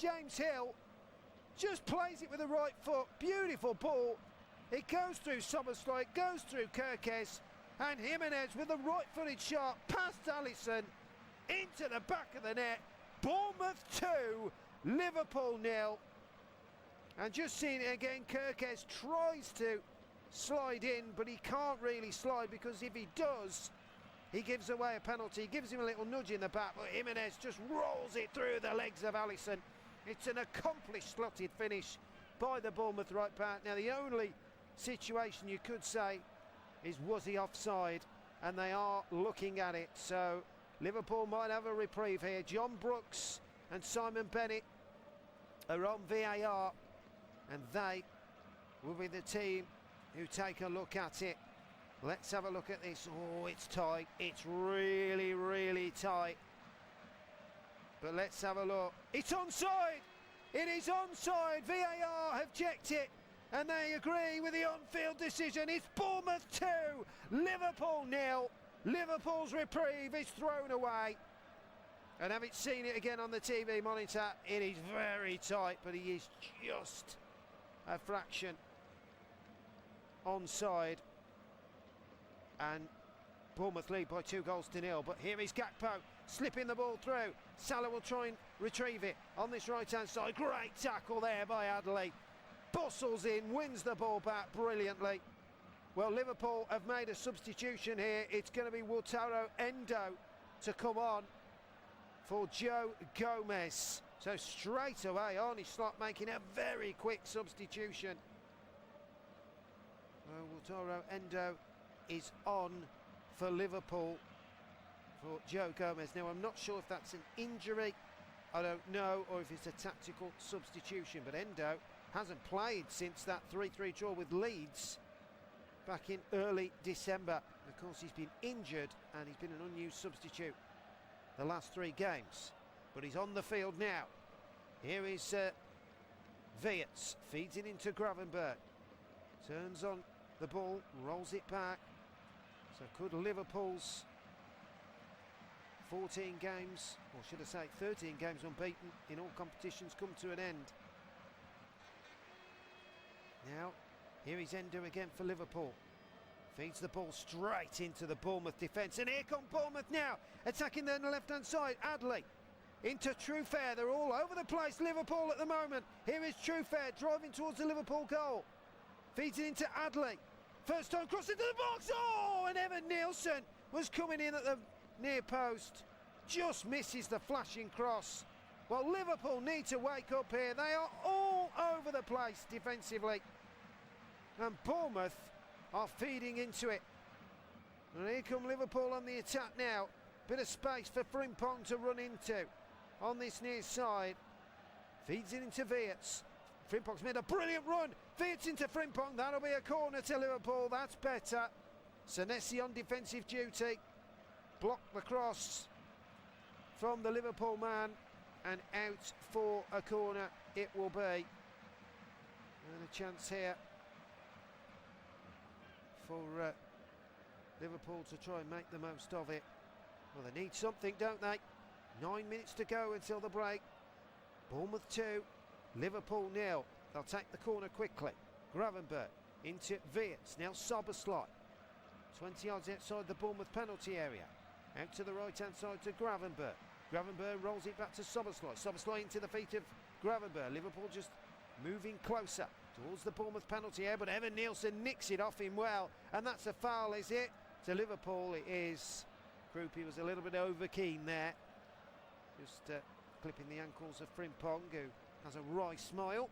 James Hill just plays it with the right foot. Beautiful ball. It goes through Sobersley, it goes through Kirkes, and Jimenez with the right-footed shot past Alisson into the back of the net. Bournemouth 2, Liverpool 0. And just seeing it again, Kirkes tries to slide in, but he can't really slide, because if he does, he gives away a penalty. He gives him a little nudge in the back, but Jimenez just rolls it through the legs of Alisson. It's an accomplished slotted finish by the Bournemouth right back. Now, the only situation you could say is, was he offside? And they are looking at it, so Liverpool might have a reprieve here. John Brooks and Simon Bennett are on VAR, and they will be the team who take a look at it. Let's have a look at this. Oh, it's tight. It's really, really tight. But let's have a look. It's onside. It is onside. VAR have checked it, and they agree with the on-field decision. It's Bournemouth 2, Liverpool 0. Liverpool's reprieve is thrown away. And having seen it again on the TV monitor, it is very tight, but he is just a fraction onside. And Bournemouth lead by 2-0. But here is Gakpo slipping the ball through. Salah will try and retrieve it on this right-hand side. Great tackle there by Adley. Bustles in, wins the ball back brilliantly. Well, Liverpool have made a substitution here. It's going to be Wataru Endo to come on for Joe Gomez. So straight away, Arne Slot making a very quick substitution. Wataru Endo is on for Liverpool for Joe Gomez. Now, I'm not sure if that's an injury, I don't know, or if it's a tactical substitution, but Endo hasn't played since that 3-3 draw with Leeds back in early December. Of course, he's been injured and he's been an unused substitute the last 3 games, but he's on the field now. Here is Weerts, feeds it into Gravenberch, turns on the ball, rolls it back. So could Liverpool's 14 games, or should I say 13 games unbeaten in all competitions, come to an end? Now, here is Endo again for Liverpool. Feeds the ball straight into the Bournemouth defence, and here come Bournemouth now, attacking there on the left-hand side. Adley into Truefair. They're all over the place, Liverpool at the moment. Here is Truefair driving towards the Liverpool goal. Feeds it into Adley. First time cross into the box. Oh, and Evan Nielsen was coming in at the near post. Just misses the flashing cross. Well, Liverpool need to wake up here. They are all over the place defensively. And Bournemouth are feeding into it. And here come Liverpool on the attack now. Bit of space for Frimpong to run into on this near side. Feeds it into Weerts. Frimpong's made a brilliant run. Weerts into Frimpong. That'll be a corner to Liverpool. That's better. Senesi on defensive duty. Block the cross from the Liverpool man, and out for a corner it will be. And a chance here for Liverpool to try and make the most of it. Well, they need something, don't they? 9 minutes to go until the break. Bournemouth 2, Liverpool 0. They'll take the corner quickly. Gravenberch into Weerts. Now Sobersley. 20 yards outside the Bournemouth penalty area. Out to the right-hand side to Gravenberch. Gravenberch rolls it back to Sobersley. Sobersley into the feet of Gravenberch. Liverpool just moving closer towards the Bournemouth penalty area, but Evan Nielsen nicks it off him well, and that's a foul, is it? To Liverpool it is. Krupi was a little bit over keen there. Just clipping the ankles of Frimpong, who has a wry smile.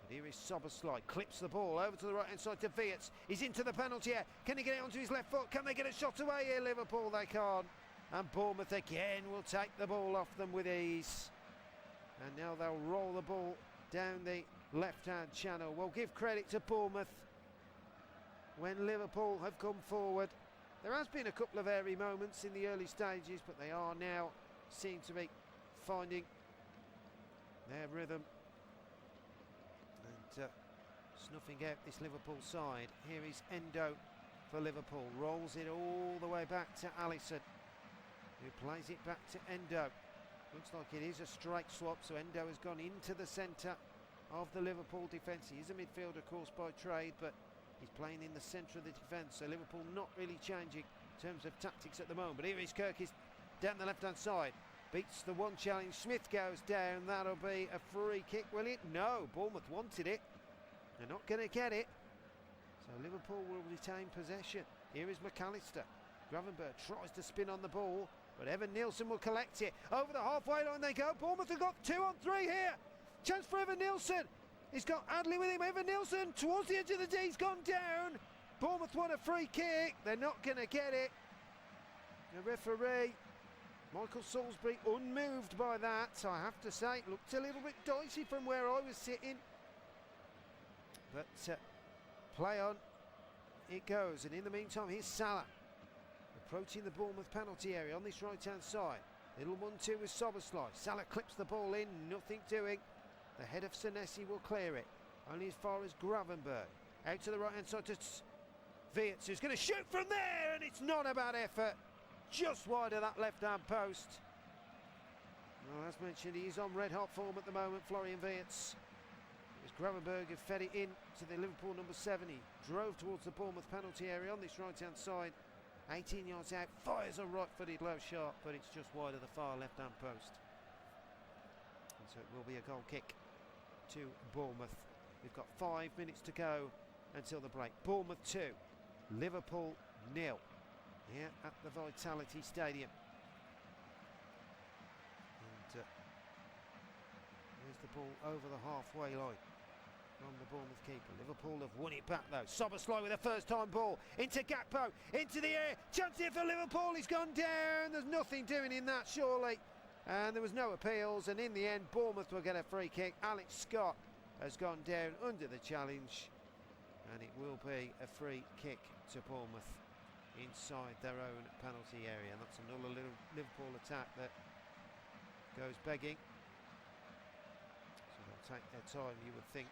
But here is Sobersley, clips the ball over to the right hand side to Weerts. He's into the penalty area. Can he get it onto his left foot? Can they get a shot away here? Liverpool, they can't. And Bournemouth again will take the ball off them with ease. And now they'll roll the ball down the left hand channel. We'll give credit to Bournemouth when Liverpool have come forward. There has been a couple of airy moments in the early stages, but they are now seem to be finding their rhythm and snuffing out this Liverpool side. Here is Endo for Liverpool, rolls it all the way back to Alisson, who plays it back to Endo. Looks like it is a straight swap, so Endo has gone into the centre of the Liverpool defence. He is a midfielder, of course, by trade, but he's playing in the centre of the defence, so Liverpool not really changing in terms of tactics at the moment. But here is Kirkis down the left-hand side. Beats the one challenge. Smith goes down. That'll be a free kick, will it? No, Bournemouth wanted it. They're not going to get it. So Liverpool will retain possession. Here is McAllister. Gravenberg tries to spin on the ball, but Evan Nielsen will collect it. Over the halfway line they go. Bournemouth have got 2 on 3 here. Chance for Evan Nielsen. He's got Adley with him. Evan Nielsen towards the edge of the D. He's gone down. Bournemouth want a free kick. They're not going to get it. The referee, Michael Salisbury, unmoved by that. I have to say, it looked a little bit dicey from where I was sitting. But play on it goes. And in the meantime, here's Salah approaching the Bournemouth penalty area on this right-hand side. Little 1-2 with Soboslai. Salah clips the ball in, nothing doing. The head of Senesi will clear it. Only as far as Gravenberg. Out to the right-hand side to Wirtz, who's going to shoot from there, and it's not a bad effort. Just wide of that left-hand post. Well, as mentioned, he's on red-hot form at the moment, Florian Wirtz. It was Gravenberg who fed it in to the Liverpool number 7. He drove towards the Bournemouth penalty area on this right-hand side. 18 yards out, fires a right-footed low shot, but it's just wide of the far left-hand post. And so it will be a goal kick to Bournemouth. We've got 5 minutes to go until the break. Bournemouth 2, Liverpool 0. Here at the Vitality Stadium. And there's the ball over the halfway line from the Bournemouth keeper. Liverpool have won it back though. Soboslai with a first-time ball into Gakpo, into the air. Chance here for Liverpool. He's gone down. There's nothing doing in that, surely. And there was no appeals. And in the end, Bournemouth will get a free kick. Alex Scott has gone down under the challenge, and it will be a free kick to Bournemouth inside their own penalty area. And that's another little Liverpool attack that goes begging. So they'll take their time, you would think.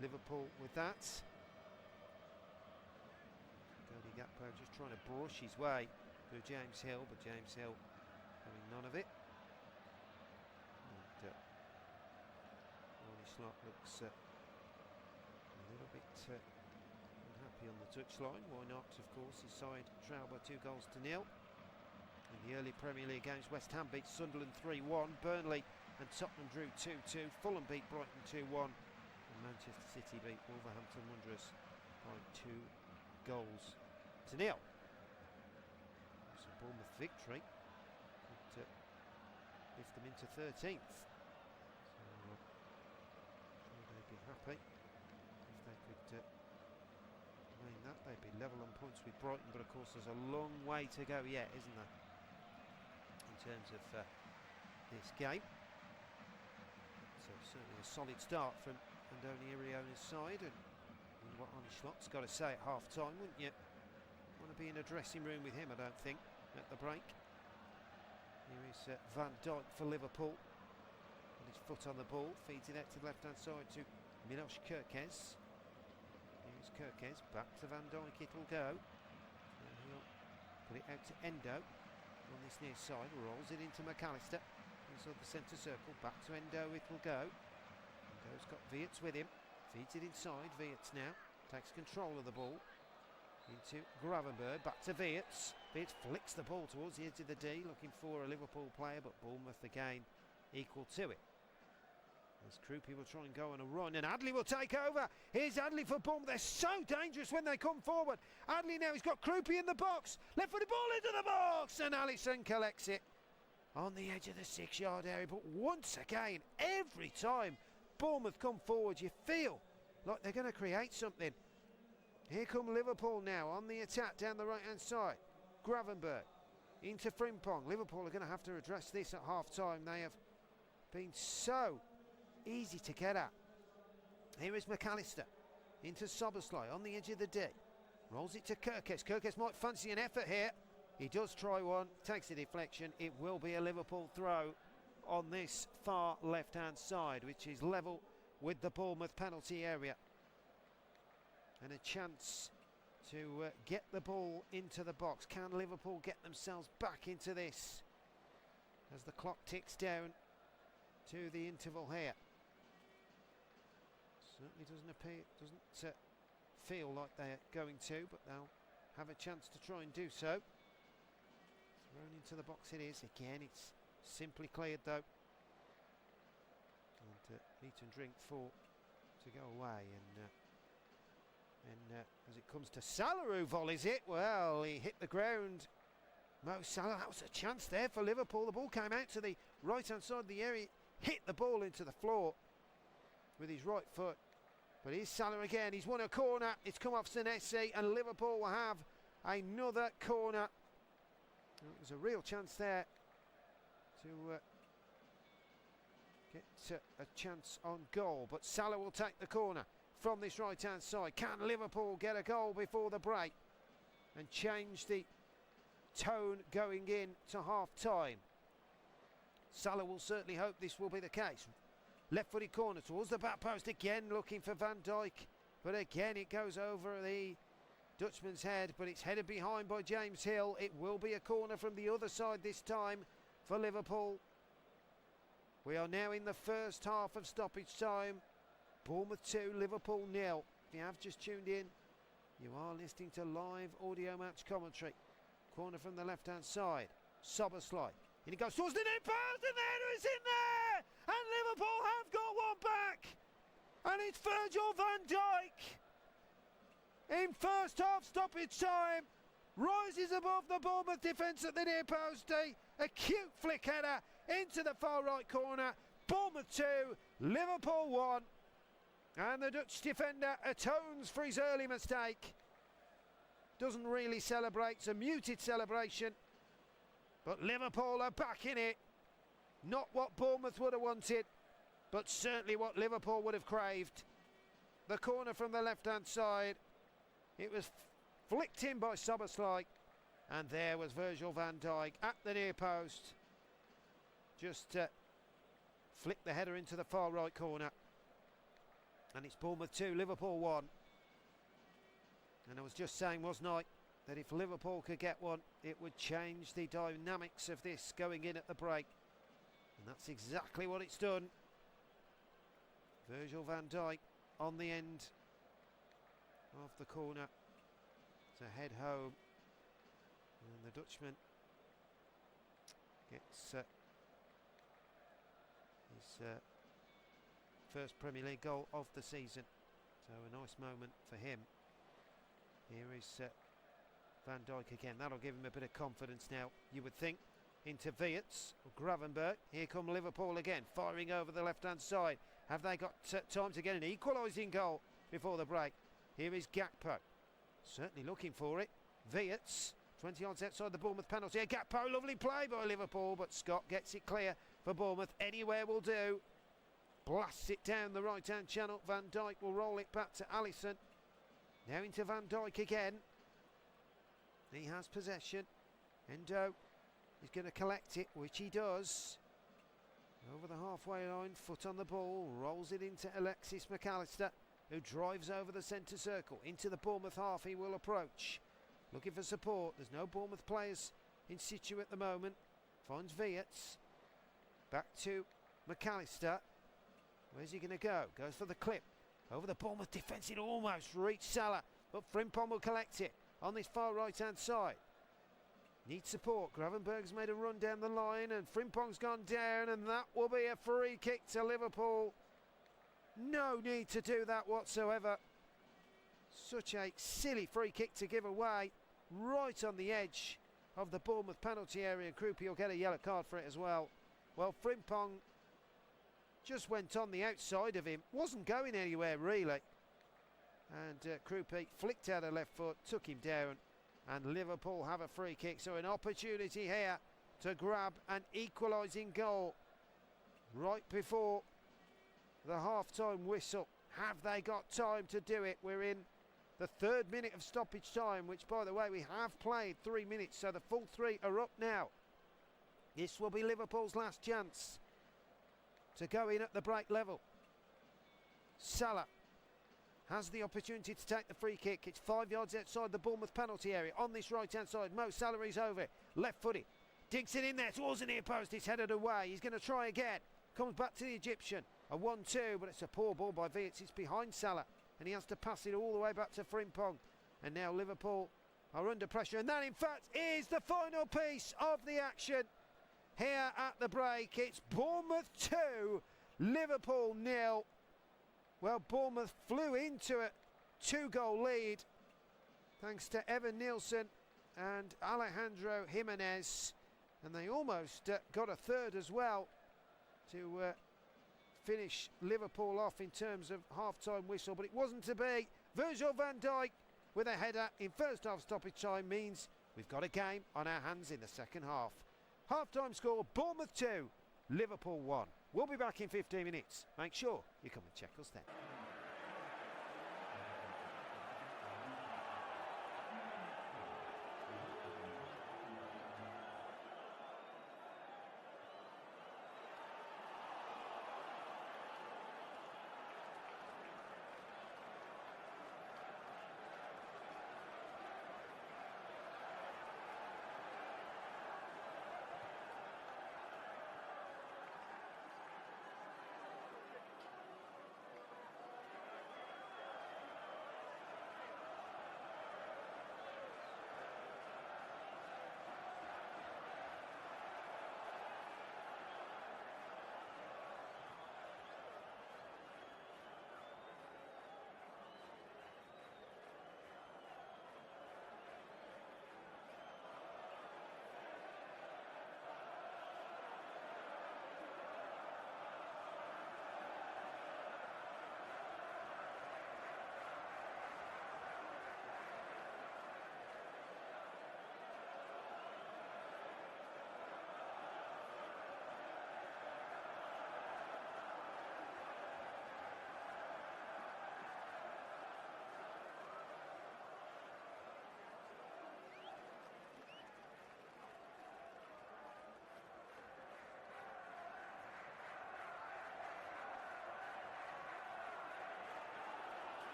Liverpool with that. Cody Gakpo just trying to brush his way through James Hill, but James Hill having none of it. And Ronnie Slot looks a little bit unhappy on the touchline. Why not? Of course, his side trailed by 2-0. In the early Premier League games, West Ham beat Sunderland 3-1. Burnley and Tottenham drew 2-2. Fulham beat Brighton 2-1. And Manchester City beat Wolverhampton Wanderers by 2-0. It's a Bournemouth victory could lift them into 13th. So they'd be happy if they could remain that. They'd be level on points with Brighton, but of course there's a long way to go yet, isn't there, in terms of this game. So certainly a solid start from Andoni Iriona's side, and what Arne Slot's got to say at half-time, wouldn't you? Want to be in a dressing room with him, I don't think, at the break. Here is Van Dijk for Liverpool. With his foot on the ball, feeds it out to the left-hand side to Milos Kerkez. Here's Kerkez, back to Van Dijk it will go. And he'll put it out to Endo on this near side, rolls it into McAllister. Inside the centre circle, back to Endo it will go. Endo's got Wirtz with him, feeds it inside. Wirtz now takes control of the ball. Into Gravenberg, back to Wirtz. Wirtz flicks the ball towards the edge of the D, looking for a Liverpool player, but Bournemouth again equal to it. As Krupi will try and go on a run, and Adley will take over. Here's Adley for Bournemouth. They're so dangerous when they come forward. Adley now, he's got Krupi in the box. Left-footed ball into the box, and Alisson collects it on the edge of the 6-yard area. But once again, every time Bournemouth come forward, you feel like they're going to create something. Here come Liverpool now on the attack down the right-hand side. Gravenberg into Frimpong. Liverpool are going to have to address this at half-time. They have been so easy to get at. Here is McAllister into Soboslai on the edge of the D. Rolls it to Kerkez. Kerkez might fancy an effort here. He does try one, takes a deflection. It will be a Liverpool throw on this far left-hand side, which is level with the Bournemouth penalty area. And a chance to get the ball into the box. Can Liverpool get themselves back into this as the clock ticks down to the interval here? Certainly doesn't feel like they're going to, but they'll have a chance to try and do so. Thrown into the box it is. Again, it's simply cleared though. And eat and drink for to go away. And as it comes to Salah, who volleys it, well, he hit the ground. Mo Salah, that was a chance there for Liverpool. The ball came out to the right-hand side of the area, hit the ball into the floor with his right foot. But here's Salah again. He's won a corner. It's come off Senesi, and Liverpool will have another corner. It was a real chance there to get a chance on goal, but Salah will take the corner from this right-hand side. Can Liverpool get a goal before the break and change the tone going in to half-time? Salah will certainly hope this will be the case. Left-footed corner towards the back post again, looking for Van Dijk, but again it goes over the Dutchman's head, but it's headed behind by James Hill. It will be a corner from the other side this time for Liverpool. We are now in the first half of stoppage time. Bournemouth 2, Liverpool 0. If you have just tuned in, you are listening to live audio match commentary. Corner from the left-hand side. Soberslide. And he goes towards the near post, and there it's in there! And Liverpool have got one back! And it's Virgil van Dijk! In first half stoppage time, rises above the Bournemouth defence at the near post. A cute flick header into the far right corner. Bournemouth 2, Liverpool 1. And the Dutch defender atones for his early mistake. Doesn't really celebrate, it's a muted celebration. But Liverpool are back in it. Not what Bournemouth would have wanted, but certainly what Liverpool would have craved. The corner from the left-hand side. It was flicked in by Soberslide, and there was Virgil van Dijk at the near post. Just flicked the header into the far right corner. And it's Bournemouth 2, Liverpool 1. And I was just saying, wasn't I, that if Liverpool could get one, it would change the dynamics of this going in at the break. And that's exactly what it's done. Virgil van Dijk on the end of the corner to head home, and the Dutchman gets his first Premier League goal of the season, so a nice moment for him. Here is Van Dijk again. That'll give him a bit of confidence now, you would think. Into Weerts, Gravenberch. Here come Liverpool again, firing over the left-hand side. Have they got time to get an equalising goal before the break? Here is Gakpo, certainly looking for it. Weerts, 20 yards outside the Bournemouth penalty. Gakpo, lovely play by Liverpool, but Scott gets it clear for Bournemouth. Anywhere will do. Blasts it down the right-hand channel. Van Dijk will roll it back to Alisson. Now into Van Dijk again. He has possession. Endo is going to collect it, which he does. Over the halfway line, foot on the ball, rolls it into Alexis McAllister, who drives over the centre circle. Into the Bournemouth half he will approach. Looking for support. There's no Bournemouth players in situ at the moment. Finds Weerts. Back to McAllister. Where's he going to go? Goes for the clip. Over the Bournemouth defence. It almost reached Salah, but Frimpong will collect it on this far right-hand side. Needs support. Gravenberch's made a run down the line, and Frimpong's gone down, and that will be a free kick to Liverpool. No need to do that whatsoever. Such a silly free kick to give away, right on the edge of the Bournemouth penalty area. Krupi will get a yellow card for it as well. Well, Frimpong just went on the outside of him, wasn't going anywhere really. And Krupi flicked out a left foot, took him down, and Liverpool have a free kick. So an opportunity here to grab an equalising goal right before the half-time whistle. Have they got time to do it? We're in the 3rd minute of stoppage time, which, by the way, we have played 3 minutes, so the full 3 are up now. This will be Liverpool's last chance to go in at the break level. Salah has the opportunity to take the free kick. It's 5 yards outside the Bournemouth penalty area. On this right-hand side, Mo Salah's over it. Left-footed. Digs it in there towards the near post. It's headed away. He's going to try again. Comes back to the Egyptian. A 1-2, but it's a poor ball by Wirtz. It's behind Salah. And he has to pass it all the way back to Frimpong. And now Liverpool are under pressure. And that, in fact, is the final piece of the action here at the break. It's Bournemouth 2, Liverpool 0. Well, Bournemouth flew into a 2-goal lead thanks to Evan Nielsen and Alejandro Jimenez. And they almost got a third as well to finish Liverpool off in terms of half-time whistle. But it wasn't to be. Virgil van Dijk with a header in first half stoppage time means we've got a game on our hands in the second half. Half-time score, Bournemouth 2, Liverpool 1. We'll be back in 15 minutes. Make sure you come and check us then.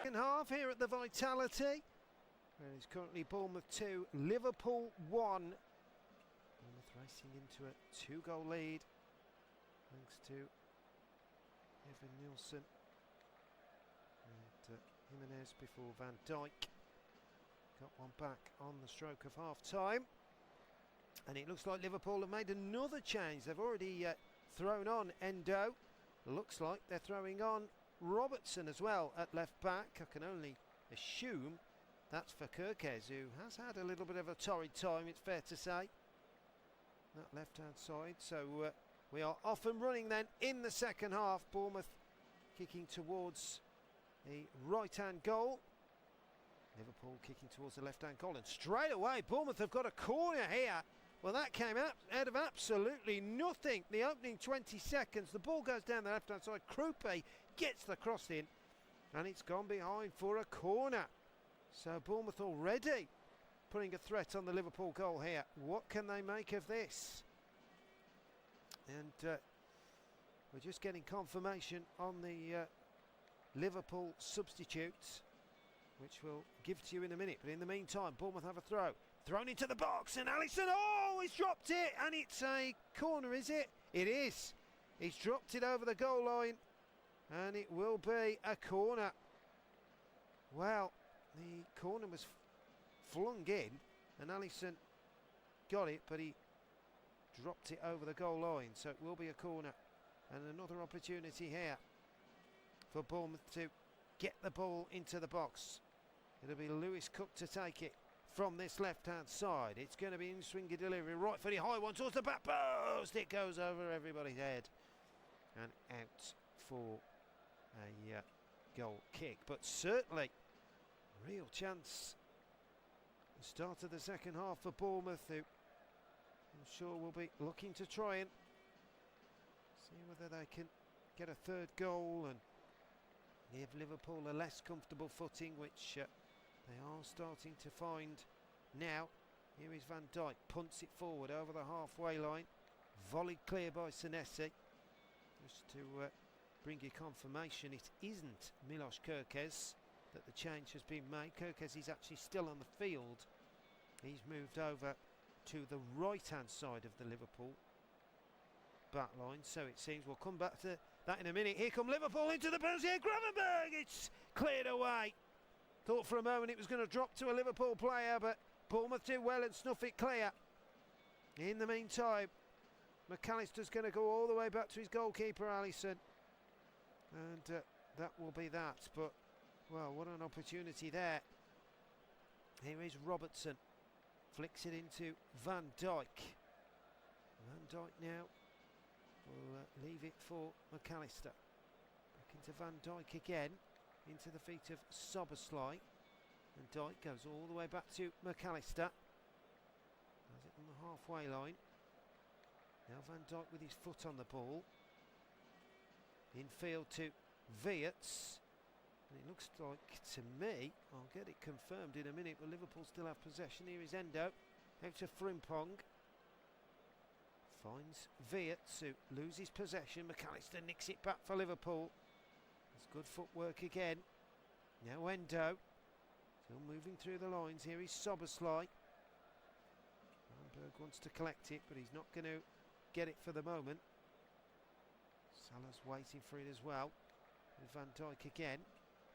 Second half here at the Vitality. And it's currently Bournemouth 2, Liverpool 1. Bournemouth racing into a 2-goal lead. Thanks to Evan Nielsen. And Jimenez before Van Dijk. Got one back on the stroke of half-time. And it looks like Liverpool have made another change. They've already thrown on Endo. Looks like they're throwing on Robertson as well at left-back. I can only assume that's for Kirkes, who has had a little bit of a torrid time, it's fair to say. That left-hand side. So we are off and running then in the second half. Bournemouth kicking towards the right-hand goal. Liverpool kicking towards the left-hand goal. And straight away, Bournemouth have got a corner here. Well, that came out of absolutely nothing. The opening 20 seconds, the ball goes down the left-hand side. Krupe gets the cross in, and it's gone behind for a corner. So Bournemouth already putting a threat on the Liverpool goal here. What can they make of this? And we're just getting confirmation on the Liverpool substitutes, which we'll give to you in a minute. But in the meantime, Bournemouth have a throw. Thrown into the box, and Alisson, oh, he's dropped it, and it's a corner, is it? It is. He's dropped it over the goal line, and it will be a corner. Well, the corner was flung in, and Alisson got it, but he dropped it over the goal line, so it will be a corner. And another opportunity here for Bournemouth to get the ball into the box. It'll be Lewis Cook to take it from this left-hand side. It's going to be in-swingy delivery, right for the high one towards the back post. It goes over everybody's head and out for a goal kick. But certainly, real chance. The start of the second half for Bournemouth, who I'm sure will be looking to try and see whether they can get a third goal and give Liverpool a less comfortable footing, which they are starting to find now. Here is Van Dijk, punts it forward over the halfway line, volleyed clear by Senesi. Just to bring you confirmation, it isn't Milos Kirkes that the change has been made. Kirkes is actually still on the field. He's moved over to the right-hand side of the Liverpool back line, so it seems. We'll come back to that in a minute. Here come Liverpool into the penalty area. Gravenberch, it's cleared away. Thought for a moment it was going to drop to a Liverpool player, but Bournemouth do well and snuff it clear. In the meantime, McAllister's going to go all the way back to his goalkeeper, Alisson. And that will be that. But, well, what an opportunity there. Here is Robertson. Flicks it into Van Dijk. Van Dijk now will leave it for McAllister. Back into Van Dijk again. Into the feet of Szoboszlai, and Dijk goes all the way back to McAllister. Has it on the halfway line. Now Van Dijk with his foot on the ball. Infield to Wirtz, and it looks like to me, I'll get it confirmed in a minute, but Liverpool still have possession. Here is Endo, out to Frimpong. Finds Wirtz, who loses possession. McAllister nicks it back for Liverpool. Good footwork again. Now Endo. Still moving through the lines. Here is Szoboszlai. Ramberg wants to collect it, but he's not going to get it for the moment. Salah's waiting for it as well. With Van Dijk again.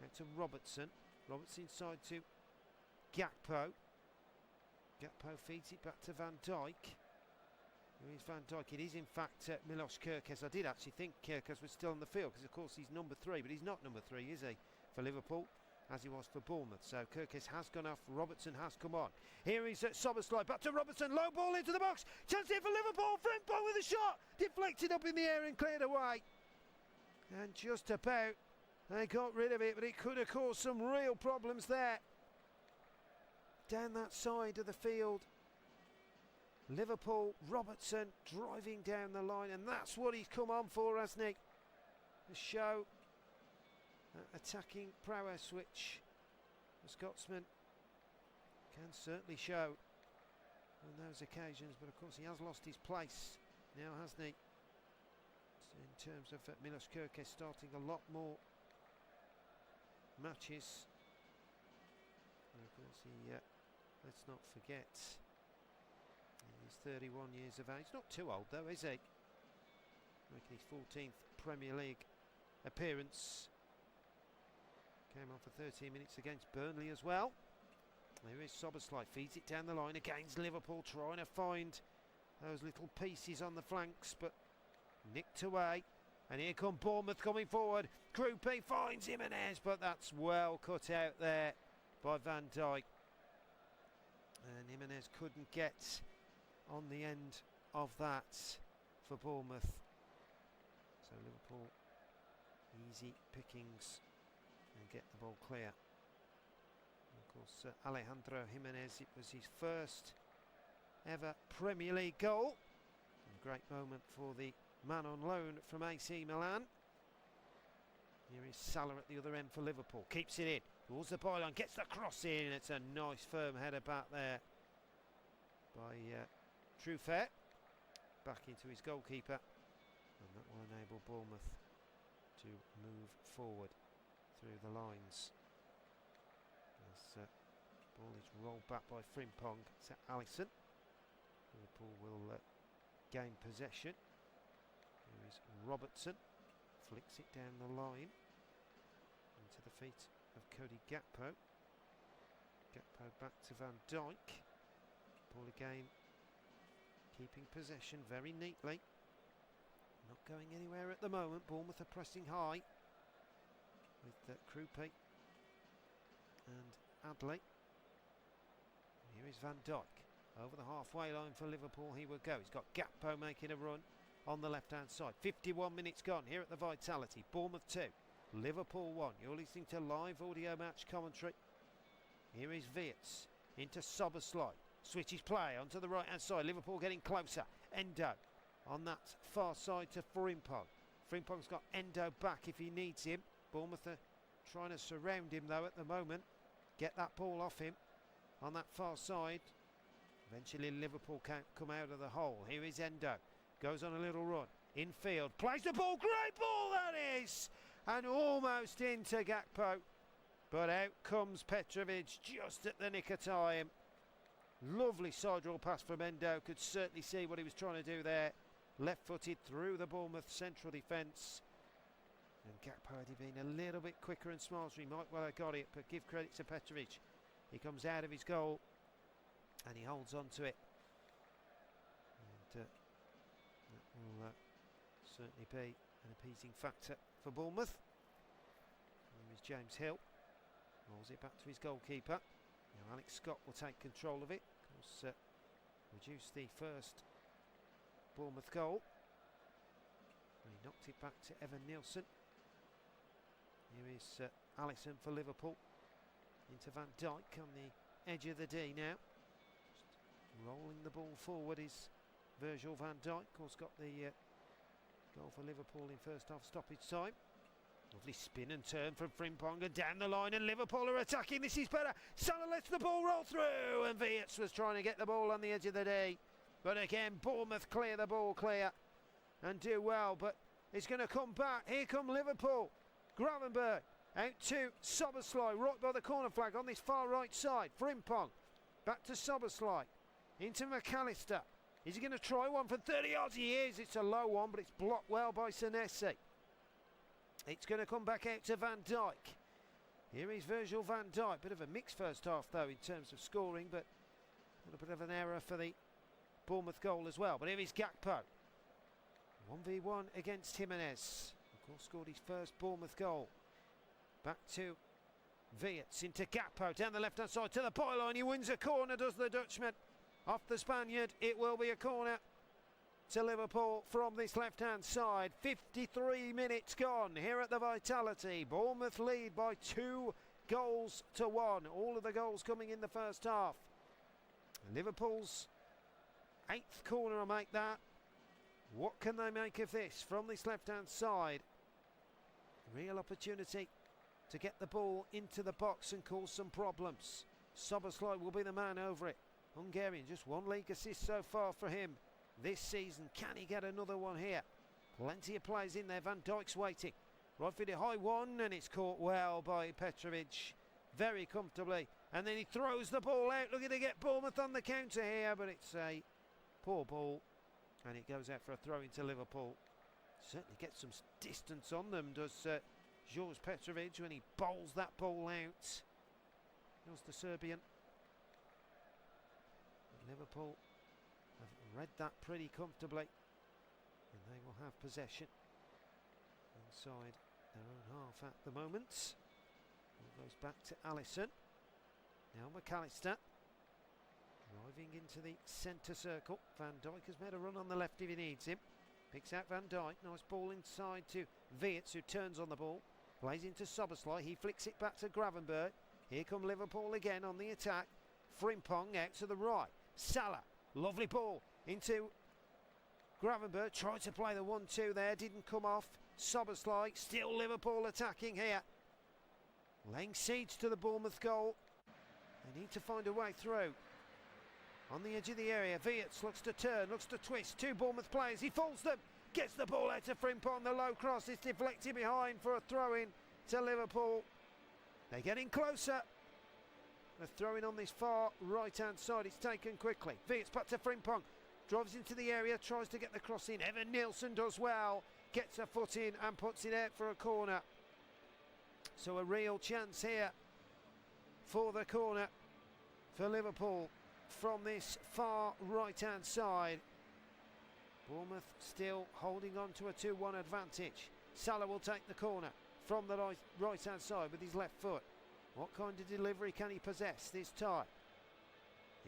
Out to Robertson. Robertson inside to Gakpo. Gakpo feeds it back to Van Dijk. Here is Van Dijk. It is in fact Milos Kirkes. I did actually think Kirkes was still on the field because of course he's number 3, but he's not number 3, is he, for Liverpool, as he was for Bournemouth. So Kirkes has gone off, Robertson has come on. Here is Szoboszlai, back to Robertson, low ball into the box, chance here for Liverpool, Frimpong with a shot, deflected up in the air and cleared away. And just about they got rid of it, but it could have caused some real problems there. Down that side of the field. Liverpool, Robertson driving down the line, and that's what he's come on for, hasn't he? To show attacking prowess, which the Scotsman can certainly show on those occasions, but of course he has lost his place now, hasn't he? In terms of Milos Kirkes starting a lot more matches. And of course, let's not forget, he's 31 years of age. Not too old though, is he? Making his 14th Premier League appearance. Came on for 13 minutes against Burnley as well. There is Szoboszlai, feeds it down the line against Liverpool, trying to find those little pieces on the flanks, but nicked away. And here come Bournemouth coming forward. Krupe finds Jimenez, but that's well cut out there by Van Dijk. And Jimenez couldn't get on the end of that for Bournemouth. So Liverpool, easy pickings and get the ball clear. And of course, Alejandro Jimenez, it was his first ever Premier League goal. And a great moment for the man on loan from AC Milan. Here is Salah at the other end for Liverpool. Keeps it in towards the byline, gets the cross in. It's a nice firm header back there by Truffert. Back into his goalkeeper. And that will enable Bournemouth to move forward through the lines. As ball is rolled back by Frimpong to Alisson. Liverpool will gain possession. Here is Robertson, flicks it down the line into the feet of Cody Gakpo. Gakpo back to Van Dijk. Ball again, keeping possession very neatly. Not going anywhere at the moment. Bournemouth are pressing high with Krupe and Adley. Here is Van Dijk over the halfway line for Liverpool. He will go. He's got Gakpo making a run on the left hand side. 51 minutes gone here at the Vitality. Bournemouth 2, Liverpool 1. You're listening to live audio match commentary. Here is Wirtz into Szoboszlai. Switches play onto the right hand side. Liverpool getting closer. Endo on that far side to Frimpong. Frimpong's got Endo back if he needs him. Bournemouth are trying to surround him though at the moment. Get that ball off him on that far side. Eventually Liverpool can't come out of the hole. Here is Endo. Goes on a little run. Infield. Plays the ball. Great ball that is! And almost into Gakpo. But out comes Petrovic just at the nick of time. Lovely side roll pass from Endo. Could certainly see what he was trying to do there. Left-footed through the Bournemouth central defence. And Gakpo, had he been a little bit quicker and smarter, he might well have got it. But give credit to Petrovic. He comes out of his goal and he holds on to it. And that will certainly be an appeasing factor for Bournemouth. Here is James Hill. Rolls it back to his goalkeeper. Now Alex Scott will take control of it. Of course, reduce the first Bournemouth goal. And he knocked it back to Evan Nielsen. Here is Alisson for Liverpool. Into Van Dijk on the edge of the D now. Just rolling the ball forward is Virgil van Dijk. Of course, got the goal for Liverpool in first half stoppage time. Lovely spin and turn from Frimpong and down the line, and Liverpool are attacking. This is better. Salah lets the ball roll through, and Wirtz was trying to get the ball on the edge of the D. But again, Bournemouth clear the ball clear and do well. But it's going to come back. Here come Liverpool. Gravenberg out to Szoboszlai, right by the corner flag on this far right side. Frimpong back to Szoboszlai, into McAllister. Is he going to try one from 30 yards? He is. It's a low one, but it's blocked well by Senesi. It's going to come back out to Van Dijk. Here is Virgil van Dijk. Bit of a mixed first half though in terms of scoring, but a little bit of an error for the Bournemouth goal as well. But here is Gakpo. 1v1 against Jimenez. Of course, scored his first Bournemouth goal. Back to Wirtz into Gakpo down the left hand side to the byline. He wins a corner, does the Dutchman. Off the Spaniard, it will be a corner to Liverpool from this left hand side. 53 minutes gone here at the Vitality. Bournemouth lead by 2-1. All of the goals coming in the first half. Liverpool's 8th corner will make that. What can they make of this from this left hand side? Real opportunity to get the ball into the box and cause some problems. Szoboszlai will be the man over it. Hungarian, just 1 league assist so far for him this season. Can he get another one here? Plenty of players in there. Van Dijk's waiting. Right for the high one, and it's caught well by Petrovic, very comfortably. And then he throws the ball out, looking to get Bournemouth on the counter here, but it's a poor ball, and it goes out for a throw into Liverpool. Certainly gets some distance on them, does George Petrovic, when he bowls that ball out. Here's the Serbian. And Liverpool have read that pretty comfortably, and they will have possession inside their own half at the moment. It goes back to Alisson. Now McAllister driving into the centre circle. Van Dijk has made a run on the left if he needs him. Picks out Van Dijk. Nice ball inside to Weerts, who turns on the ball. Plays into Soboslai. He flicks it back to Gravenberch. Here come Liverpool again on the attack. Frimpong out to the right. Salah. Lovely ball into Gravenberch. Tried to play the 1-2 there. Didn't come off. Soboslai. Still Liverpool attacking here. Laying siege to the Bournemouth goal. They need to find a way through. On the edge of the area, Weerts looks to turn, looks to twist. Two Bournemouth players, he falls them. Gets the ball out to Frimpong. The low cross is deflected behind for a throw-in to Liverpool. They're getting closer. The throw-in on this far right-hand side. It's taken quickly. Weerts back to Frimpong. Drives into the area, tries to get the cross in. Evan Nielsen does well. Gets a foot in and puts it out for a corner. So a real chance here for the corner for Liverpool from this far right-hand side. Bournemouth still holding on to a 2-1 advantage. Salah will take the corner from the right-hand side with his left foot. What kind of delivery can he possess this time?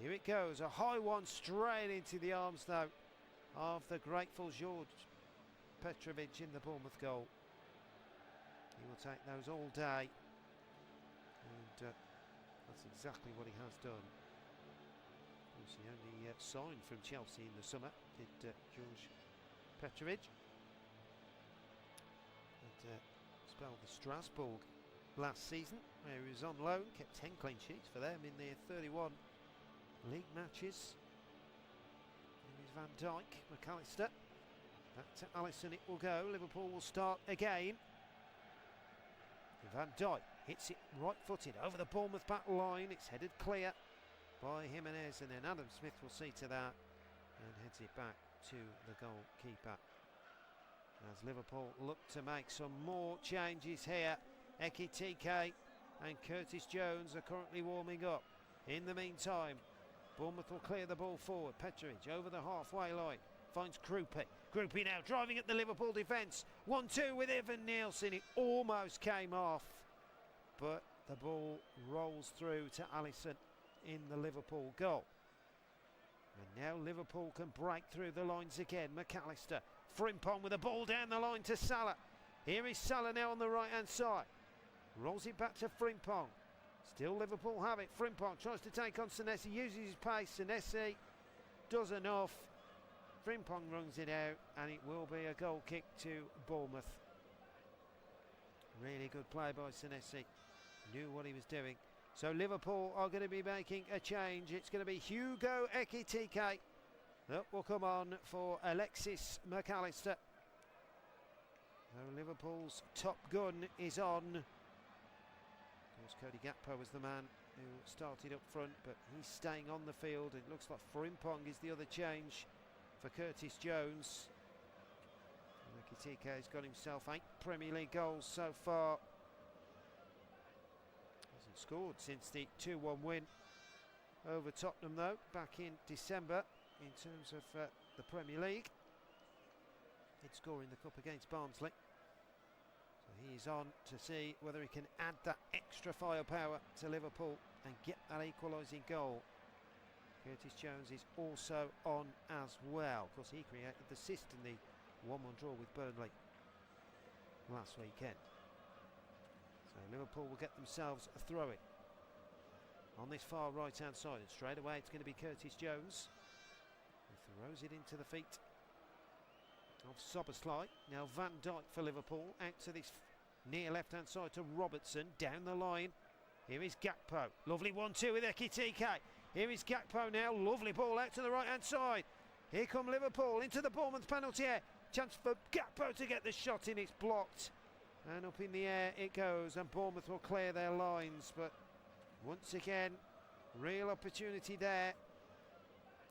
Here it goes, a high one straight into the arms though of the grateful George Petrovic in the Bournemouth goal. He will take those all day, and that's exactly what he has done. Of course, he only signed from Chelsea in the summer, did George Petrovic. And spelled the Strasbourg last season, where he was on loan, kept 10 clean sheets for them in their 31 league matches. Here's Van Dijk, McAllister. Back to Alisson it will go. Liverpool will start again. Van Dijk hits it right-footed over the Bournemouth back line. It's headed clear by Jimenez, and then Adam Smith will see to that and heads it back to the goalkeeper. As Liverpool look to make some more changes here, Ekitike and Curtis Jones are currently warming up. In the meantime, Bournemouth will clear the ball forward. Petrovic over the halfway line. Finds Krupi. Krupi now driving at the Liverpool defence. 1-2 with Evan Nielsen. It almost came off, but the ball rolls through to Alisson in the Liverpool goal. And now Liverpool can break through the lines again. McAllister. Frimpong with a ball down the line to Salah. Here is Salah now on the right-hand side. Rolls it back to Frimpong. Still Liverpool have it. Frimpong tries to take on Senesi. Uses his pace. Senesi does enough. Frimpong runs it out, and it will be a goal kick to Bournemouth. Really good play by Senesi. Knew what he was doing. So Liverpool are going to be making a change. It's going to be Hugo Ekitike that will come on for Alexis McAllister. So Liverpool's top gun is on. Of course, Cody Gakpo was the man who started up front, but he's staying on the field. It looks like Frimpong is the other change for Curtis Jones. Ekitike has got himself 8 Premier League goals so far. Hasn't scored since the 2-1 win over Tottenham though, back in December. In terms of the Premier League, he'd score in the cup against Barnsley. So he's on to see whether he can add that extra firepower to Liverpool and get that equalising goal. Curtis Jones is also on as well. Of course, he created the assist in the 1-1 draw with Burnley last weekend. So Liverpool will get themselves a throw-in on this far right-hand side, and straight away it's going to be Curtis Jones. He throws it into the feet of Soboslai. Now Van Dijk for Liverpool, out to this near left-hand side to Robertson, down the line. Here is Gakpo. Lovely 1-2 with Ekitike. Here is Gakpo now. Lovely ball out to the right-hand side. Here come Liverpool into the Bournemouth penalty area. Chance for Gakpo to get the shot in. It's blocked And up in the air it goes, and Bournemouth will clear their lines. But once again, real opportunity there.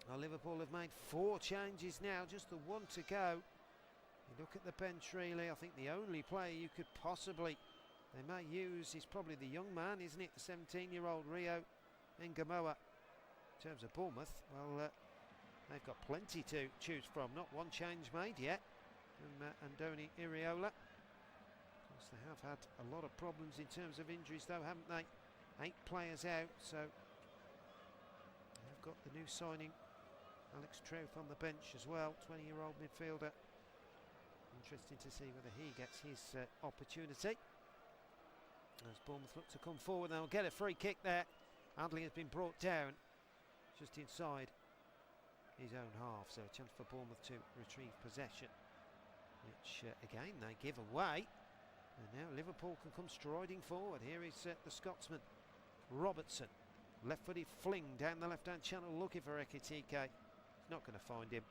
Well, Liverpool have made 4 changes now, just the one to go. You look at the bench really, I think the only player you could possibly, they may use, is probably the young man, isn't it? The 17-year-old Rio Ngamoa. In terms of Bournemouth, well, they've got plenty to choose from. Not one change made yet from Andoni Iraola. Of course, they have had a lot of problems in terms of injuries though, haven't they? 8 players out, so they've got the new signing Alex Trouth on the bench as well, 20-year-old midfielder. Interesting to see whether he gets his opportunity. As Bournemouth look to come forward, they'll get a free kick there. Adley has been brought down just inside his own half, so a chance for Bournemouth to retrieve possession, which again they give away. And now Liverpool can come striding forward. Here is the Scotsman Robertson, left-footed fling down the left-hand channel looking for Ekitike. He's not going to find him,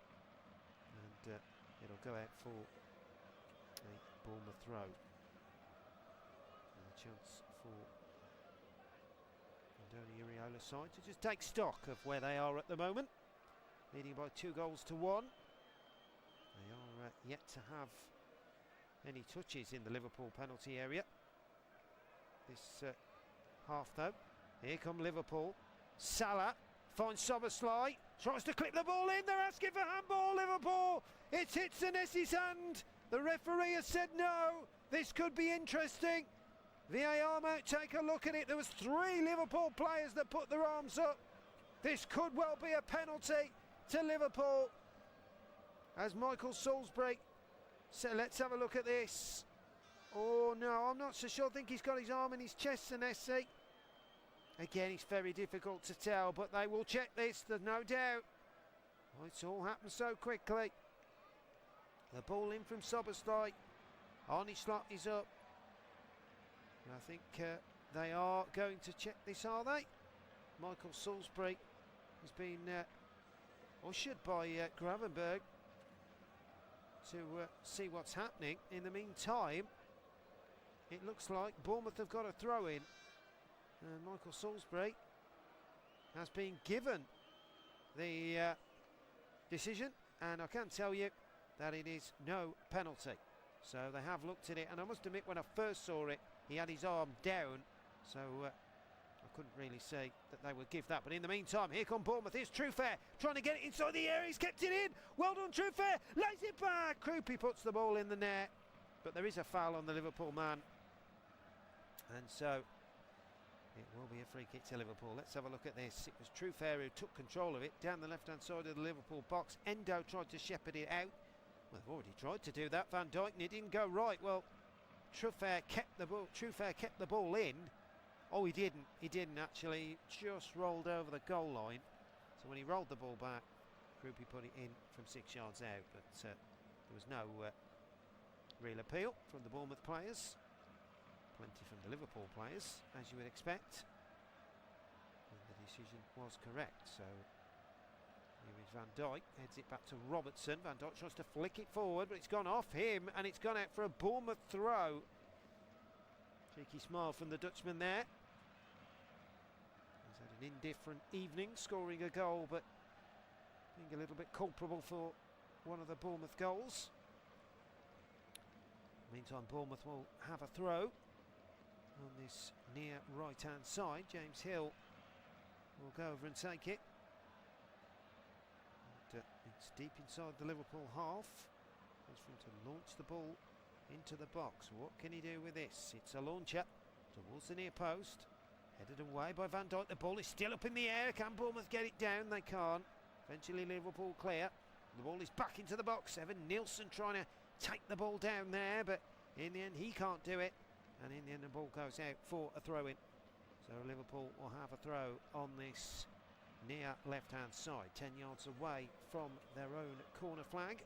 and it'll go out for a Bournemouth throw. And a chance for Andoni Iraola's side to just take stock of where they are at the moment, leading by 2 goals to 1. They are yet to have any touches in the Liverpool penalty area this half though. Here come Liverpool. Salah finds Szoboszlai, tries to clip the ball in. They're asking for handball, Liverpool. It hits Senesi's hand. The referee has said no. This could be interesting. VAR might take a look at it. There was 3 Liverpool players that put their arms up. This could well be a penalty to Liverpool. As Michael Salisbury, so let's have a look at this. Oh no, I'm not so sure. I think he's got his arm in his chest, Senesi. Again, it's very difficult to tell, but they will check this, there's no doubt. Oh, it's all happened so quickly. The ball in from Szoboszlai. Arnie Slot is up. And I think they are going to check this, are they? Michael Salisbury has been ushered by Gravenberg to see what's happening. In the meantime, it looks like Bournemouth have got a throw in. And Michael Salisbury has been given the decision, and I can tell you that it is no penalty. So they have looked at it, and I must admit when I first saw it he had his arm down, so I couldn't really say that they would give that. But in the meantime, here come Bournemouth. Here's Trufair trying to get it inside the area. He's kept it in. Well done, Trufair. Lays it back. Krupi puts the ball in the net, but there is a foul on the Liverpool man, and so it will be a free kick to Liverpool. Let's have a look at this. It was Trufair who took control of it down the left-hand side of the Liverpool box. Endo tried to shepherd it out. Well, they've already tried to do that. Van Dijk, and it didn't go right. Well, Trufair kept the ball in. Oh, he didn't actually. He just rolled over the goal line. So when he rolled the ball back, Krupi put it in from 6 yards out. But there was no real appeal from the Bournemouth players. Plenty from the Liverpool players, as you would expect. And the decision was correct. So here is Van Dijk, heads it back to Robertson. Van Dijk tries to flick it forward, but it's gone off him, and it's gone out for a Bournemouth throw. Cheeky smile from the Dutchman there. He's had an indifferent evening, scoring a goal, but being a little bit culpable for one of the Bournemouth goals. Meantime, Bournemouth will have a throw on this near right-hand side. James Hill will go over and take it. And, it's deep inside the Liverpool half. Goes for him to launch the ball into the box. What can he do with this? It's a launcher towards the near post. Headed away by Van Dijk. The ball is still up in the air. Can Bournemouth get it down? They can't. Eventually Liverpool clear. The ball is back into the box. Evan Nielsen trying to take the ball down there, but in the end he can't do it. And in the end the ball goes out for a throw-in. So Liverpool will have a throw on this near left-hand side, 10 yards away from their own corner flag.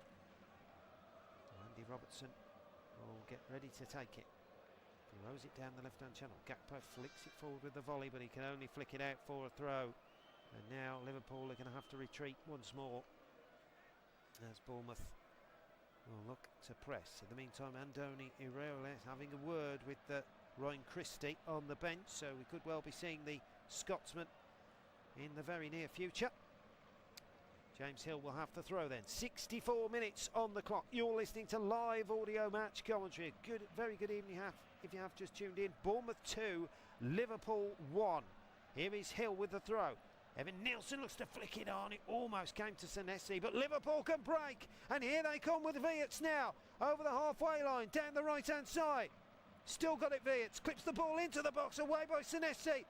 Andy Robertson will get ready to take it. Throws it down the left-hand channel. Gakpo flicks it forward with the volley, but he can only flick it out for a throw. And now Liverpool are going to have to retreat once more, as Bournemouth will look to press. In the meantime, Andoni Iraola is having a word with Ryan Christie on the bench, so we could well be seeing the Scotsman in the very near future. James Hill will have the throw then. 64 minutes on the clock. You're listening to live audio match commentary. Very good evening if you have just tuned in. Bournemouth 2, Liverpool 1. Here is Hill with the throw. Evan Nielsen looks to flick it on. It almost came to Senesi, but Liverpool can break. And here they come with Viets now. Over the halfway line, down the right-hand side. Still got it, Viets. Clips the ball into the box, away by Senesi.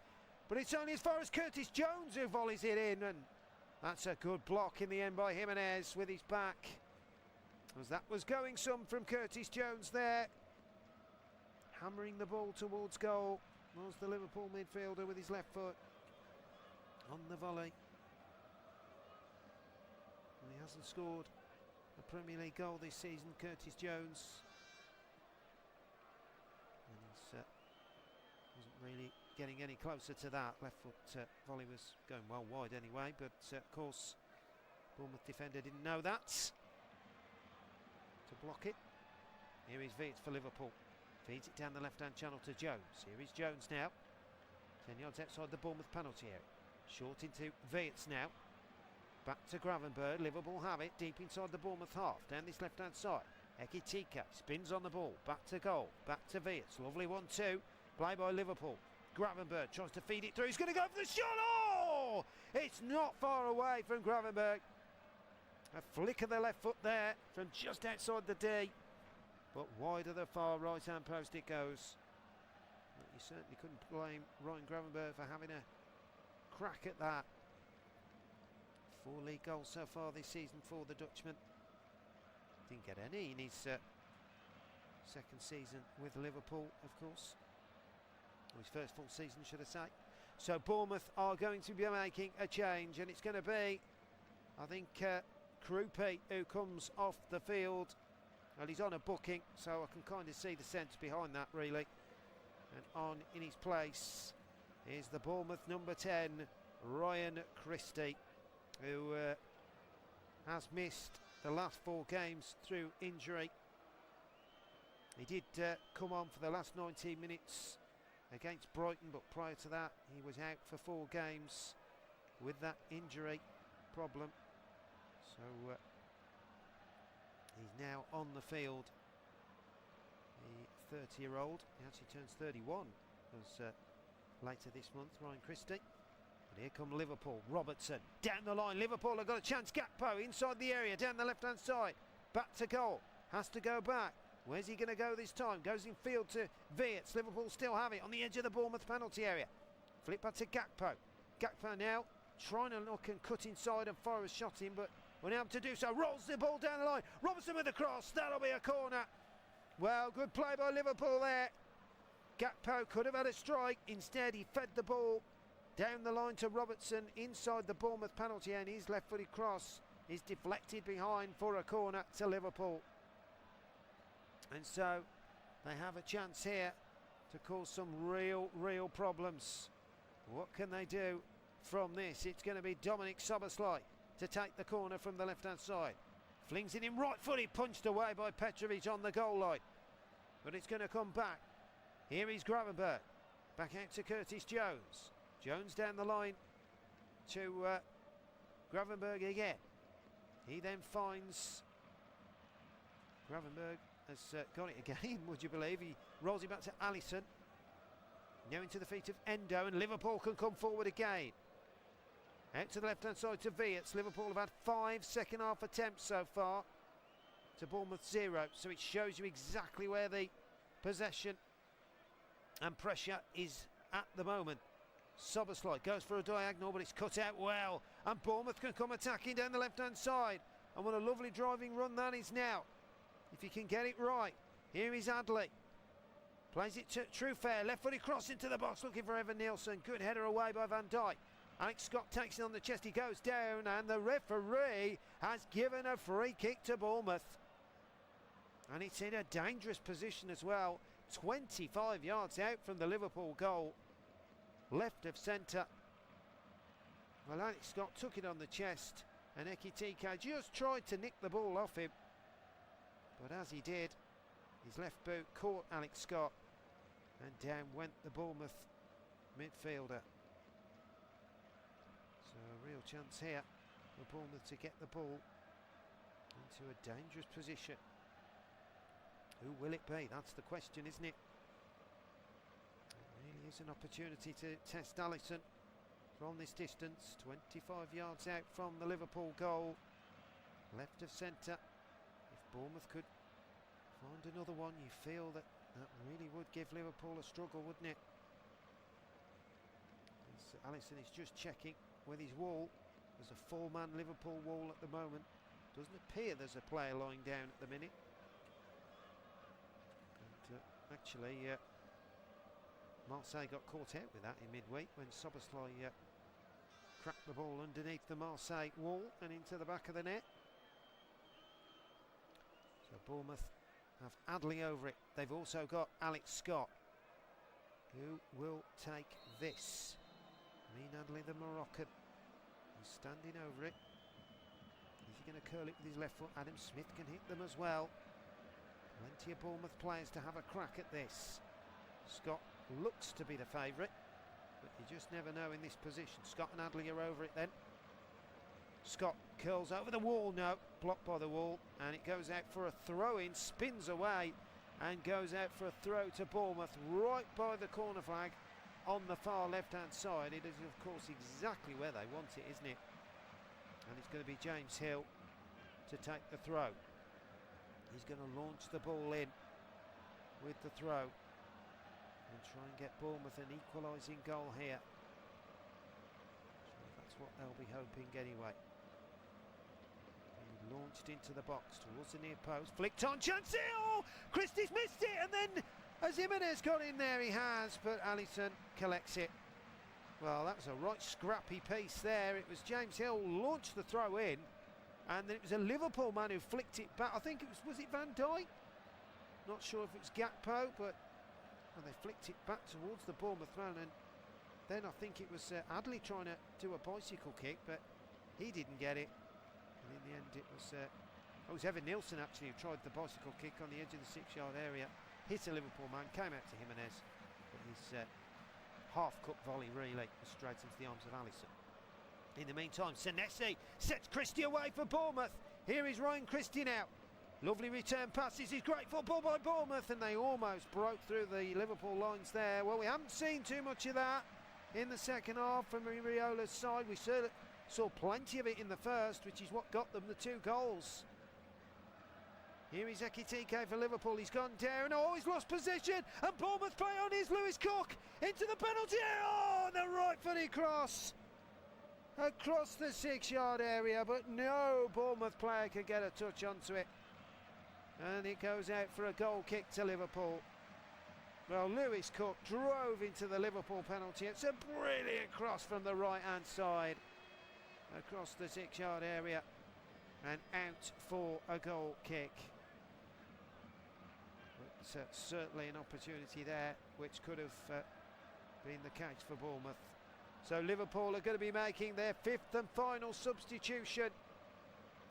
But it's only as far as Curtis Jones who volleys it in. And that's a good block in the end by Jimenez with his back. As that was going some from Curtis Jones there. Hammering the ball towards goal was the Liverpool midfielder with his left foot on the volley. And he hasn't scored a Premier League goal this season, Curtis Jones. And he wasn't really getting any closer to that. Left foot volley was going well wide anyway, but of course Bournemouth defender didn't know that to block it. Here is Viets for Liverpool. Feeds it down the left-hand channel to Jones. Here is Jones now. 10 yards outside the Bournemouth penalty area. Short into Viets now. Back to Gravenberg. Liverpool have it deep inside the Bournemouth half. Down this left-hand side. Ekitike spins on the ball. Back to goal. Back to Viets. Lovely 1-2. Play by Liverpool. Gravenberg tries to feed it through. He's going to go for the shot. Oh! It's not far away from Gravenberg. A flick of the left foot there from just outside the D. But wide of the far right-hand post it goes. But you certainly couldn't blame Ryan Gravenberg for having a crack at that. 4 league goals so far this season for the Dutchman. Didn't get any in his second season with Liverpool, of course. Or his first full season, should I say. So Bournemouth are going to be making a change, and it's going to be, I think, Krupe who comes off the field. Well, he's on a booking, so I can kind of see the sense behind that, really. And on in his place is the Bournemouth number 10, Ryan Christie, who has missed the last 4 games through injury. He did come on for the last 19 minutes against Brighton, but prior to that he was out for 4 games with that injury problem. So he's now on the field. The 30-year-old, he actually turns 31 as later this month, Ryan Christie. And here come Liverpool. Robertson down the line. Liverpool have got a chance. Gakpo inside the area, down the left-hand side. Back to goal. Has to go back. Where's he going to go this time? Goes in field to Viets. Liverpool still have it on the edge of the Bournemouth penalty area. Flip back to Gakpo. Gakpo now trying to look and cut inside and fire a shot in, but unable to do so. Rolls the ball down the line. Robertson with the cross. That'll be a corner. Well, good play by Liverpool there. Gakpo could have had a strike. Instead, he fed the ball down the line to Robertson inside the Bournemouth penalty, and his left-footed cross is deflected behind for a corner to Liverpool. And so they have a chance here to cause some real problems. What can they do from this? It's going to be Dominic Szoboszlai to take the corner from the left-hand side. Flings it in right-footed, punched away by Petrovic on the goal line. But it's going to come back. Here is Gravenberg. Back out to Curtis Jones. Jones down the line to Gravenberg again. He then finds Gravenberg has got it again, would you believe? He rolls it back to Alisson. Now into the feet of Endo, and Liverpool can come forward again. Out to the left-hand side to Viets. Liverpool have had 5 second-half attempts so far to Bournemouth 0. So it shows you exactly where the possession and pressure is at the moment. Szoboszlai goes for a diagonal, but it's cut out well. And Bournemouth can come attacking down the left-hand side. And what a lovely driving run that is now, if you can get it right. Here is Adley. Plays it to Trufair. Left-footed cross into the box, looking for Evan Nielsen. Good header away by Van Dijk. Alex Scott takes it on the chest. He goes down, and the referee has given a free kick to Bournemouth. And it's in a dangerous position as well. 25 yards out from the Liverpool goal. Left of centre. Well, Alex Scott took it on the chest, and Ekitike just tried to nick the ball off him. But as he did, his left boot caught Alex Scott, and down went the Bournemouth midfielder. So a real chance here for Bournemouth to get the ball into a dangerous position. Who will it be? That's the question, isn't it? It really is an opportunity to test Alisson from this distance. 25 yards out from the Liverpool goal, left of centre. If Bournemouth could find another one, you feel that really would give Liverpool a struggle, wouldn't it? Alisson is just checking with his wall. There's a 4-man Liverpool wall at the moment. Doesn't appear there's a player lying down at the minute. And, actually, Marseille got caught out with that in midweek when Szoboszlai cracked the ball underneath the Marseille wall and into the back of the net. So Bournemouth have Adley over it. They've also got Alex Scott, who will take this. Adley, the Moroccan, who's standing over it. Is he going to curl it with his left foot? Adam Smith can hit them as well. Plenty of Bournemouth players to have a crack at this. Scott looks to be the favourite, but you just never know in this position. Scott and Adley are over it then. Scott curls over the wall, no, blocked by the wall, and it goes out for a throw-in, spins away and goes out for a throw to Bournemouth right by the corner flag on the far left-hand side. It is, of course, exactly where they want it, isn't it? And it's going to be James Hill to take the throw. He's going to launch the ball in with the throw and try and get Bournemouth an equalising goal here. So that's what they'll be hoping anyway. He launched into the box towards the near post, flicked on, chance it! Oh, Christie's missed it, and then as Jimenez got in there, he has, but Alisson collects it. Well, that was a right scrappy piece there. It was James Hill launched the throw in, and then it was a Liverpool man who flicked it back. I think it was it Van Dijk? Not sure if it was Gakpo, but well, they flicked it back towards the Bournemouth man, and then I think it was Adley trying to do a bicycle kick, but he didn't get it. And in the end, it was Evan Nielsen actually who tried the bicycle kick on the edge of the 6-yard area. Hit a Liverpool man, came out to Jimenez, but his half-cut volley really was straight into the arms of Alisson. In the meantime, Senesi sets Christie away for Bournemouth. Here is Ryan Christie now. Lovely return pass. This is great football by Bournemouth, and they almost broke through the Liverpool lines there. Well, we haven't seen too much of that in the second half from Iriola's side. We saw plenty of it in the first, which is what got them the 2 goals. Here is Ekitike for Liverpool. He's gone down. Oh, he's lost position. And Bournemouth play on is Lewis Cook into the penalty area. Oh, and the right-footed cross across the 6-yard area, but no Bournemouth player could get a touch onto it. And it goes out for a goal kick to Liverpool. Well, Lewis Cook drove into the Liverpool penalty. It's a brilliant cross from the right-hand side across the 6-yard area and out for a goal kick. But certainly an opportunity there which could have been the case for Bournemouth. So Liverpool are going to be making their 5th and final substitution.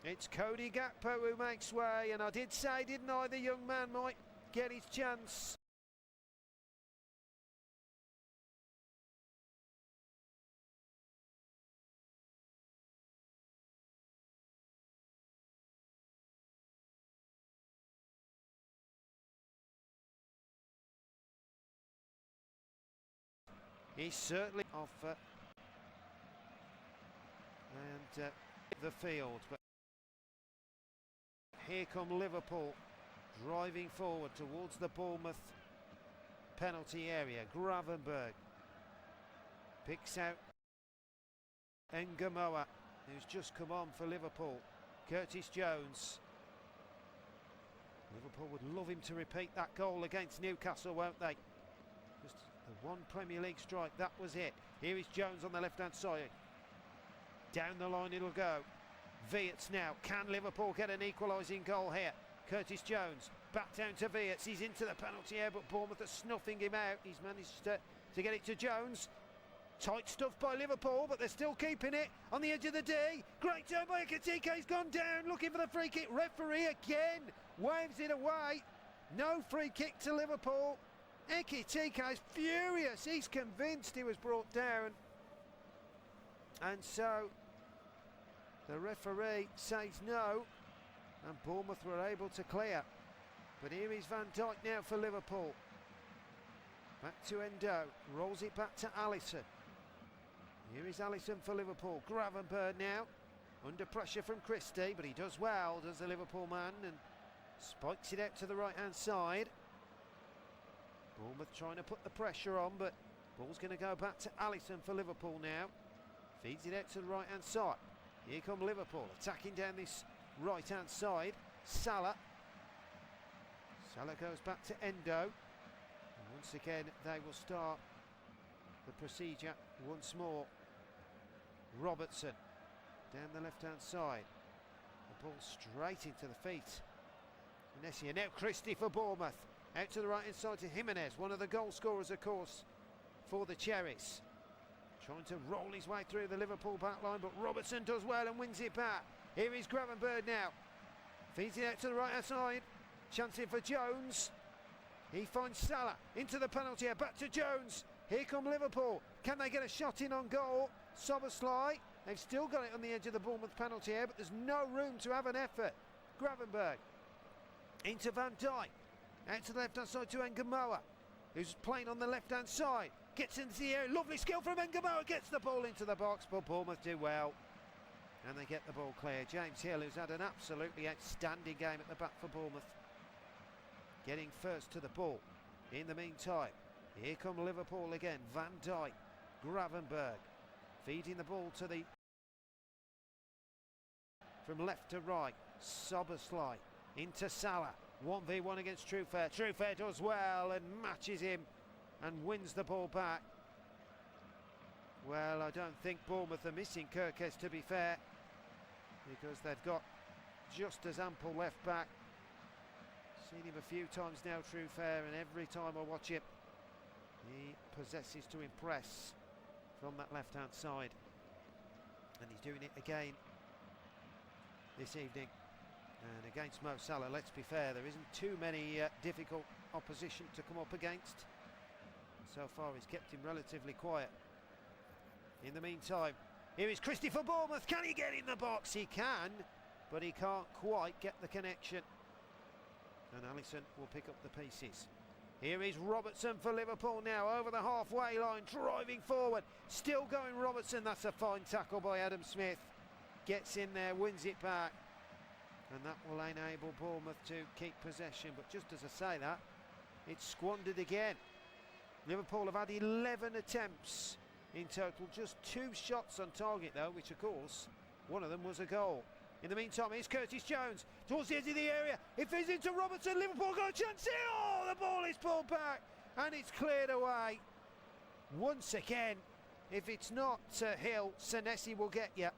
It's Cody Gakpo who makes way, and I did say, didn't I, the young man might get his chance. He's certainly off the field, but here come Liverpool driving forward towards the Bournemouth penalty area. Gravenberg picks out Ngamoa, who's just come on for Liverpool. Curtis Jones. Liverpool would love him to repeat that goal against Newcastle, won't they? Just the one Premier League strike, that was it. Here is Jones on the left-hand side. Down the line it'll go. Wirtz now. Can Liverpool get an equalising goal here? Curtis Jones back down to Wirtz. He's into the penalty area, but Bournemouth are snuffing him out. He's managed to get it to Jones. Tight stuff by Liverpool, but they're still keeping it on the edge of the D. Great turn by Ekitike. He's gone down looking for the free kick. Referee again waves it away. No free kick to Liverpool. Ekitike is furious. He's convinced he was brought down. And so the referee says no, and Bournemouth were able to clear. But here is Van Dijk now for Liverpool. Back to Endo, rolls it back to Alisson. Here is Alisson for Liverpool. Gravenberg now, under pressure from Christie, but he does well, does the Liverpool man, and spikes it out to the right-hand side. Bournemouth trying to put the pressure on, but ball's going to go back to Alisson for Liverpool now. Feeds it out to the right-hand side. Here come Liverpool, attacking down this right-hand side. Salah goes back to Endo. And once again, they will start the procedure once more. Robertson down the left-hand side. The ball straight into the feet. Nessia, now Christie for Bournemouth. Out to the right-hand side to Jimenez, one of the goal scorers, of course, for the Cherries. Trying to roll his way through the Liverpool back line, but Robertson does well and wins it back. Here is Gravenberg now. Feeds it out to the right-hand side. Chancing for Jones. He finds Salah into the penalty area. Back to Jones. Here come Liverpool. Can they get a shot in on goal? Szoboszlai. They've still got it on the edge of the Bournemouth penalty area, but there's no room to have an effort. Gravenberg into Van Dijk. Out to the left-hand side to Ngamoa, who's playing on the left-hand side. Gets into the area. Lovely skill from Ngamoa. Gets the ball into the box, but Bournemouth do well. And they get the ball clear. James Hill, who's had an absolutely outstanding game at the back for Bournemouth, getting first to the ball. In the meantime, here come Liverpool again. Van Dijk, Gravenberg, feeding the ball to the... from left to right. Szoboszlai into Salah. 1v1 against Truefair. Truefair does well and matches him and wins the ball back. Well, I don't think Bournemouth are missing Kirkes, to be fair, because they've got just as ample left back. Seen him a few times now, Truefair, and every time I watch him, he possesses to impress from that left-hand side. And he's doing it again this evening. And against Mo Salah, let's be fair, there isn't too many difficult opposition to come up against. So far he's kept him relatively quiet. In the meantime, here is Christie for Bournemouth. Can he get in the box? He can, but he can't quite get the connection. And Alisson will pick up the pieces. Here is Robertson for Liverpool now, over the halfway line, driving forward. Still going Robertson. That's a fine tackle by Adam Smith. Gets in there, wins it back. And that will enable Bournemouth to keep possession. But just as I say that, it's squandered again. Liverpool have had 11 attempts in total. Just 2 shots on target, though, which, of course, one of them was a goal. In the meantime, here's Curtis Jones towards the edge of the area. It feeds into Robertson. Liverpool got a chance here. Oh, the ball is pulled back and it's cleared away. Once again, if it's not Hill, Senesi will get you.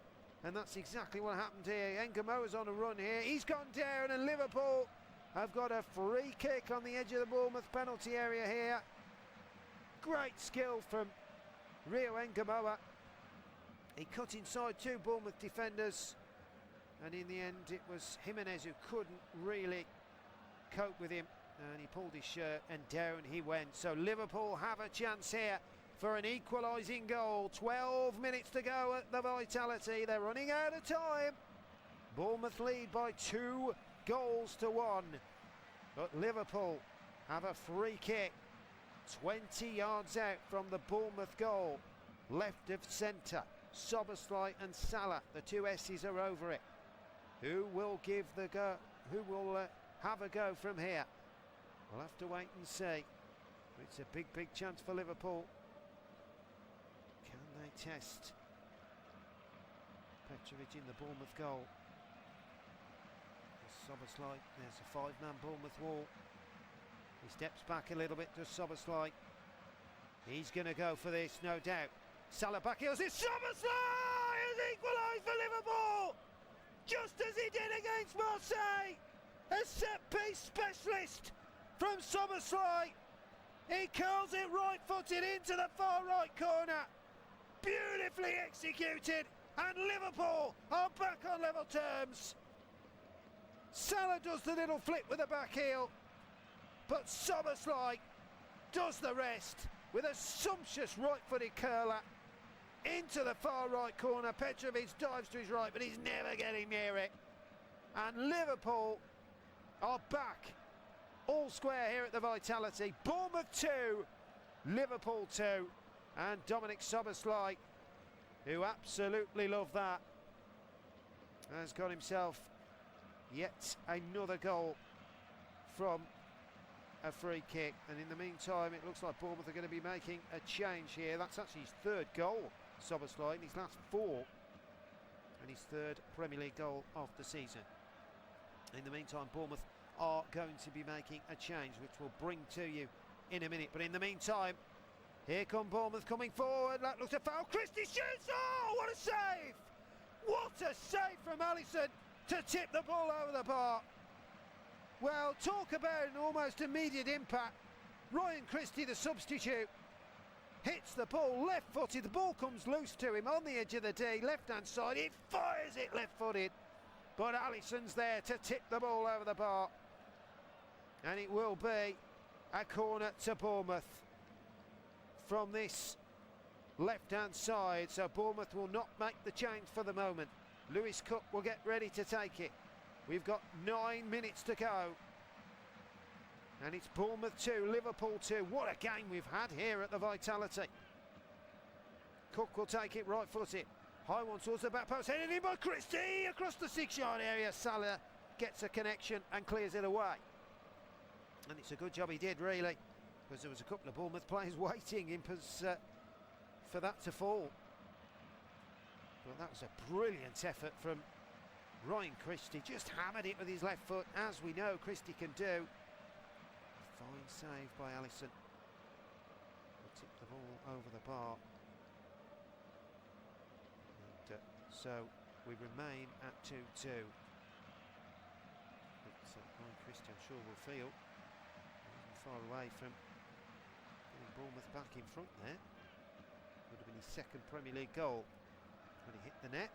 And that's exactly what happened here. Ngamoa's on a run here. He's gone down and Liverpool have got a free kick on the edge of the Bournemouth penalty area here. Great skill from Rio Ngamoa. He cut inside 2 Bournemouth defenders. And in the end, it was Jimenez who couldn't really cope with him. And he pulled his shirt and down he went. So Liverpool have a chance here for an equalising goal. 12 minutes to go at the Vitality. They're running out of time. Bournemouth lead by 2 goals to 1. But Liverpool have a free kick 20 yards out from the Bournemouth goal. Left of centre. Szoboszlai and Salah, the 2 S's are over it. Who will give the go? Who will have a go from here? We'll have to wait and see. It's a big, big chance for Liverpool. Can they test Petrovic in the Bournemouth goal? Szoboszlai, there's a 5-man Bournemouth wall. He steps back a little bit to Szoboszlai. He's going to go for this, no doubt. Salah back heels it. Szoboszlai has equalised for Liverpool! Just as he did against Marseille. A set-piece specialist from Szoboszlai. He curls it right-footed into the far right corner. Beautifully executed, and Liverpool are back on level terms. Salah does the little flip with the back heel, but Szoboszlai does the rest with a sumptuous right-footed curler into the far right corner. Petrovic dives to his right, but he's never getting near it. And Liverpool are back all square here at the Vitality. Bournemouth 2, Liverpool 2, and Dominic Szoboszlai, who absolutely loved that, has got himself yet another goal from a free kick. And in the meantime, it looks like Bournemouth are going to be making a change here. That's actually his third goal, Szoboszlai, in his last 4, and his third Premier League goal of the season. In the meantime, Bournemouth are going to be making a change, which we'll bring to you in a minute. But in the meantime, here come Bournemouth coming forward. That looks a foul. Christie shoots! Oh, what a save! What a save from Alisson to tip the ball over the bar. Well, talk about an almost immediate impact. Ryan Christie, the substitute, hits the ball left-footed. The ball comes loose to him on the edge of the D, left-hand side. He fires it left-footed, but Alisson's there to tip the ball over the bar. And it will be a corner to Bournemouth from this left-hand side. So Bournemouth will not make the change for the moment. Lewis Cook will get ready to take it. We've got 9 minutes to go. And it's Bournemouth 2, Liverpool 2. What a game we've had here at the Vitality. Cook will take it right-footed. High one towards the back post, headed in by Christie across the 6-yard area. Salah gets a connection and clears it away. And it's a good job he did, really, because there was a couple of Bournemouth players waiting for that to fall. But that was a brilliant effort from Ryan Christie. Just hammered it with his left foot, as we know Christie can do. A fine save by Alisson. We'll tip the ball over the bar. And so we remain at 2-2. But Ryan Christie, I'm sure, will feel far away from getting Bournemouth back in front there. Would have been his second Premier League goal when he hit the net.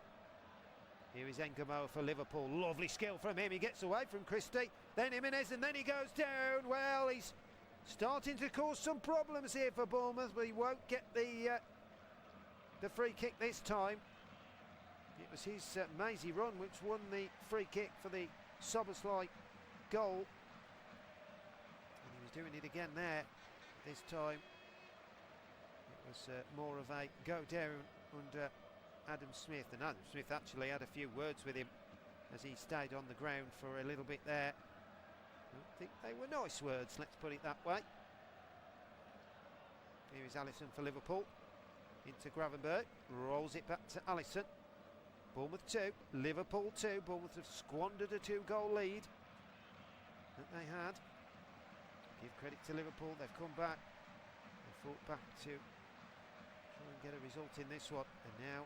Here is Engamoa for Liverpool. Lovely skill from him. He gets away from Christie, then Jimenez, and then he goes down. Well, he's starting to cause some problems here for Bournemouth, but he won't get the free kick this time. It was his mazy run which won the free kick for the Szoboszlai goal. Doing it again there. This time it was more of a go down under Adam Smith, and Adam Smith actually had a few words with him as he stayed on the ground for a little bit there. I don't think they were nice words, let's put it that way. Here is Alisson for Liverpool, into Gravenberch, rolls it back to Alisson. Bournemouth 2, Liverpool 2. Bournemouth have squandered a 2-goal lead that they had. Give credit to Liverpool, they've come back, they fought back to try and get a result in this one, and now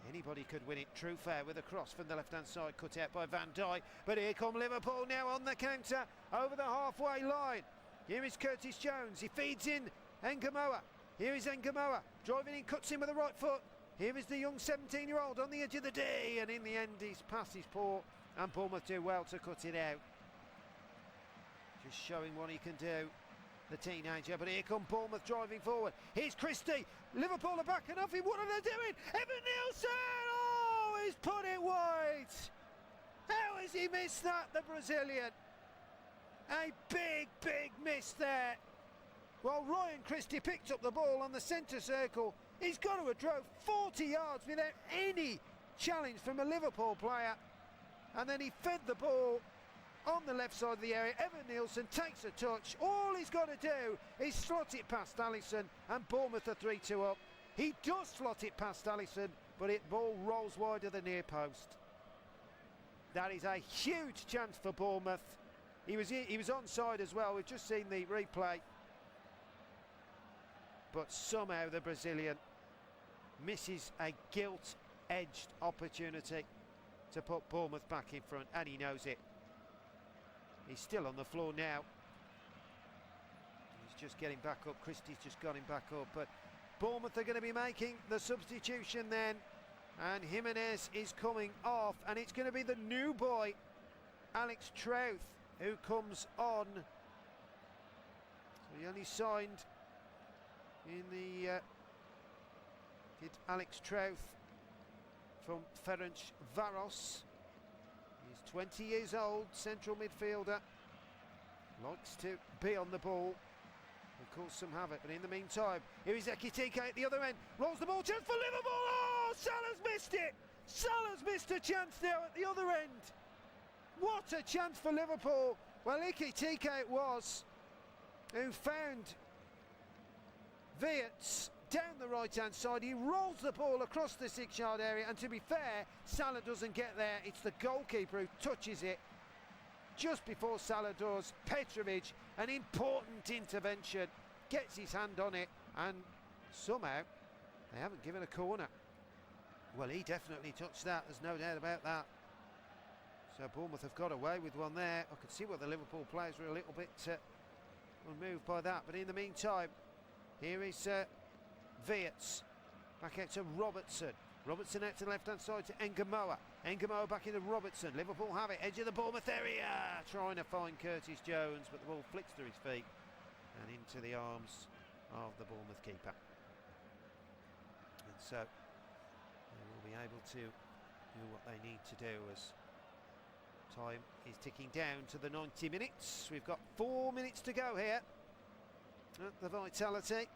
anybody could win it. True fair with a cross from the left-hand side, cut out by Van Dijk, but here come Liverpool now on the counter over the halfway line. Here is Curtis Jones, he feeds in Engamoa. Here is Engamoa, driving in, cuts in with the right foot. Here is the young 17-year-old on the edge of the D, and in the end his pass is poor, and Bournemouth do well to cut it out. Just showing what he can do, the teenager. But here come Bournemouth driving forward. Here's Christie. Liverpool are backing off him. What are they doing? Evan Nielsen! Oh, he's put it wide. How has he missed that, the Brazilian? A big, big miss there. Well, Ryan Christie picked up the ball on the centre circle. He's got to have drove 40 yards without any challenge from a Liverpool player. And then he fed the ball on the left side of the area. Evan Nielsen takes a touch. All he's got to do is slot it past Alisson, and Bournemouth are 3-2 up. He does slot it past Alisson, but it ball rolls wide of the near post. That is a huge chance for Bournemouth. He was onside as well. We've just seen the replay, but somehow the Brazilian misses a gilt-edged opportunity to put Bournemouth back in front, and he knows it. He's still on the floor now. He's just getting back up. Christie's just got him back up. But Bournemouth are going to be making the substitution then. And Jimenez is coming off. And it's going to be the new boy Alex Trouth, who comes on. So he only signed in the did Alex Trouth from Ferencvaros. He's 20 years old, central midfielder, likes to be on the ball. Of course, some havoc, but in the meantime, here is Ekitike at the other end, rolls the ball, chance for Liverpool. Oh, Salah's missed it. Salah's missed a chance now at the other end. What a chance for Liverpool. Well, Ekitike it was, who found Wirtz down the right-hand side. He rolls the ball across the 6-yard area, and to be fair, Salah doesn't get there. It's the goalkeeper who touches it just before Salah does. Petrovic, an important intervention, gets his hand on it, and somehow they haven't given a corner. Well, he definitely touched that, there's no doubt about that. So Bournemouth have got away with one there. I could see what the Liverpool players were a little bit unmoved by that, but in the meantime, here is Wirtz, back out to Robertson. Robertson out to the left-hand side to Engamoa. Engamoa back into Robertson. Liverpool have it, edge of the Bournemouth area. Trying to find Curtis Jones, but the ball flicks through his feet and into the arms of the Bournemouth keeper. And so they will be able to do what they need to do as time is ticking down to the 90 minutes. We've got 4 minutes to go here at the Vitality.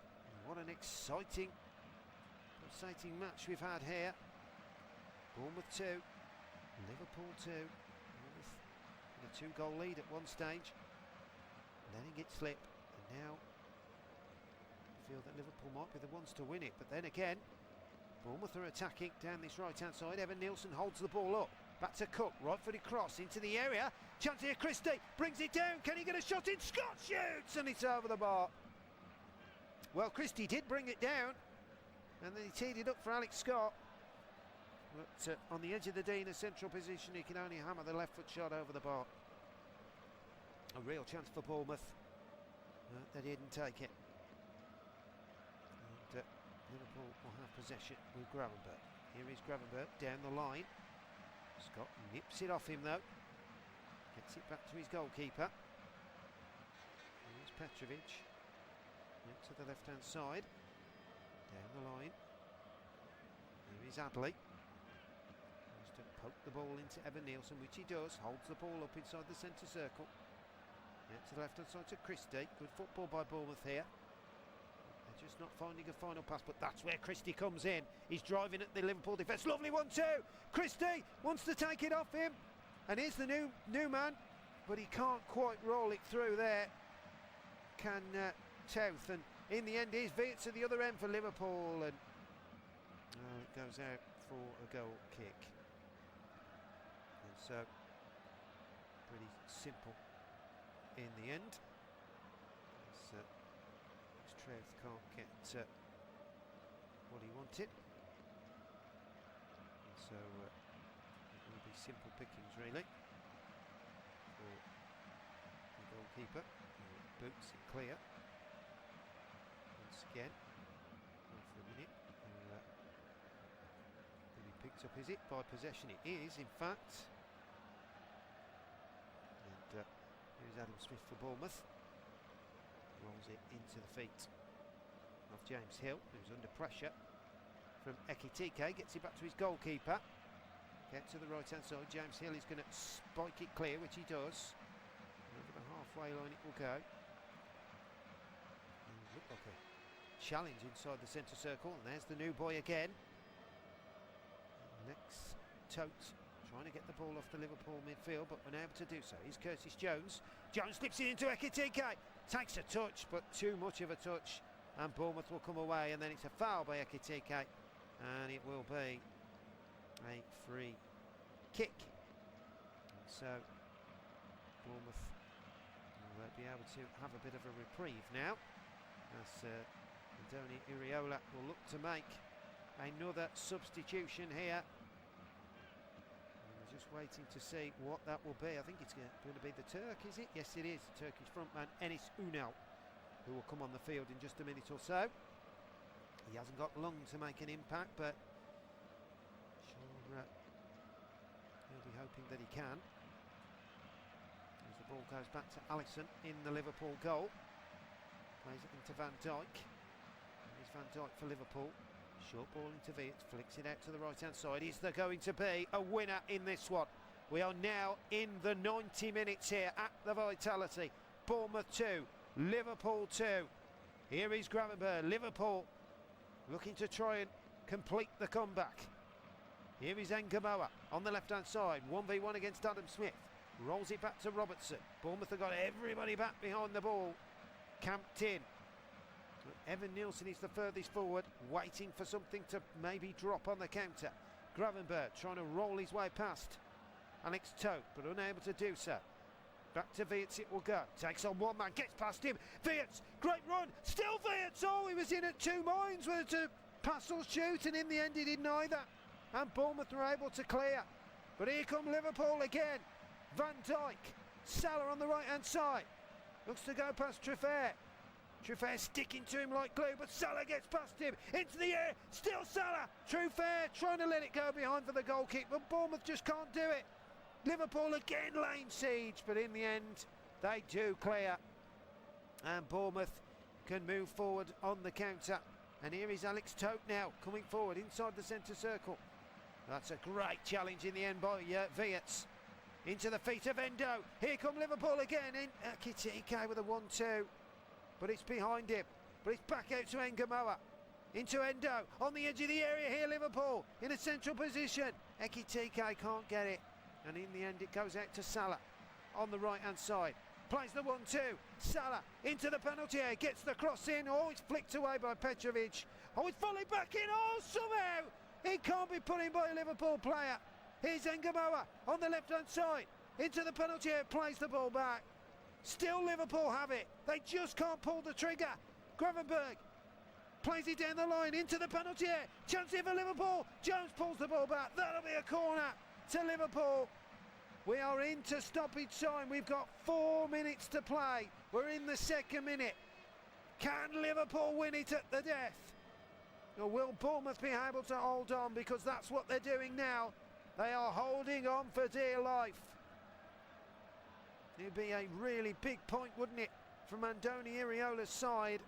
What an exciting match we've had here. Bournemouth 2, Liverpool 2. Bournemouth with a 2-goal lead at one stage, letting it slip, and now I feel that Liverpool might be the ones to win it. But then again, Bournemouth are attacking down this right-hand side. Evan Nielsen holds the ball up. Back to Cook, right-footed cross into the area. Chance here, Christie brings it down. Can he get a shot in? Scott shoots, and it's over the bar. Well, Christie did bring it down, and then he teed it up for Alex Scott. But on the edge of the D in a central position, he can only hammer the left foot shot over the bar. A real chance for Bournemouth. They didn't take it. And Liverpool will have possession with Gravenberch. Here is Gravenberch down the line. Scott nips it off him though. Gets it back to his goalkeeper. Here's Petrovic. To the left-hand side, down the line. Here is Adley. Tries to poke the ball into Evan Nielsen, which he does. Holds the ball up inside the centre circle. Out to the left-hand side to Christie. Good football by Bournemouth here. They're just not finding a final pass, but that's where Christie comes in. He's driving at the Liverpool defence. Lovely 1-2. Christie wants to take it off him, and here's the new man, but he can't quite roll it through there. Can Touth, and in the end is Wirtz at the other end for Liverpool, and it goes out for a goal kick. And so pretty simple in the end. As Trouth can't get what he wanted, and so it will be simple pickings really for the goalkeeper. Boots it clear. Again, for a minute, and he picked up, is it by possession? It is, in fact. And here's Adam Smith for Bournemouth. Rolls it into the feet of James Hill, who's under pressure from Ekitike. Gets it back to his goalkeeper. Get to the right-hand side. James Hill is going to spike it clear, which he does. Over the halfway line it will go. Look like a challenge inside the centre circle, and there's the new boy again. Lex Tote trying to get the ball off the Liverpool midfield, but unable to do so. Here's Curtis Jones. Jones slips it into Ekitike. Takes a touch, but too much of a touch, and Bournemouth will come away, and then it's a foul by Ekitike, and it will be a free kick. And so Bournemouth will be able to have a bit of a reprieve now, as Andoni Iraola will look to make another substitution here. And we're just waiting to see what that will be. I think it's going to be the Turk, is it? Yes, it is. The Turkish frontman Enis Ünal, who will come on the field in just a minute or so. He hasn't got long to make an impact, but sure he'll be hoping that he can. ball goes back to Alisson in the Liverpool goal. Plays it into Van Dijk. There's Van Dijk for Liverpool. Short ball into Viets, flicks it out to the right hand side. Is there going to be a winner in this one? We are now in the 90 minutes here at the Vitality. Bournemouth 2, Liverpool 2. Here is Gravenberch. Liverpool looking to try and complete the comeback. Here is Ngamoa on the left hand side, 1v1 against Adam Smith. Rolls it back to Robertson. Bournemouth have got everybody back behind the ball, camped in. Evan Nielsen is the furthest forward, waiting for something to maybe drop on the counter. Gravenberch trying to roll his way past Alex Tote, but unable to do so. Back to Viets it will go. Takes on one man, gets past him. Viets, great run, still Viets. Oh, he was in at two minds whether to pass or shoot, and in the end he did neither. And Bournemouth were able to clear. But here come Liverpool again. Van Dijk, Salah on the right hand side. Looks to go past Triffier. Triffier sticking to him like glue, but Salah gets past him, into the air, still Salah. Triffier trying to let it go behind for the goal kick, but Bournemouth just can't do it. Liverpool again laying siege, but in the end they do clear. And Bournemouth can move forward on the counter. And here is Alex Tote now, coming forward inside the centre circle. That's a great challenge in the end by Viets. Into the feet of Endo. Here come Liverpool again. In Ekitike with a 1-2. But it's behind him. But it's back out to Ngamoa. Into Endo. On the edge of the area here, Liverpool in a central position. Ekitike can't get it. And in the end it goes out to Salah on the right hand side. Plays the 1-2. Salah into the penalty area. Gets the cross in. Oh, it's flicked away by Petrovic. Oh, it's volleyed back in. Oh, somehow it can't be put in by a Liverpool player. Here's Ngamoa on the left hand side. Into the penalty area. Plays the ball back. Still Liverpool have it. They just can't pull the trigger. Gravenberch plays it down the line into the penalty area. Chance here for Liverpool. Jones pulls the ball back. That'll be a corner to Liverpool. We are into stoppage time. We've got 4 minutes to play. We're in the second minute. Can Liverpool win it at the death? Or will Bournemouth be able to hold on? Because that's what they're doing now. They are holding on for dear life. It'd be a really big point, wouldn't it, from Andoni Iraola's side.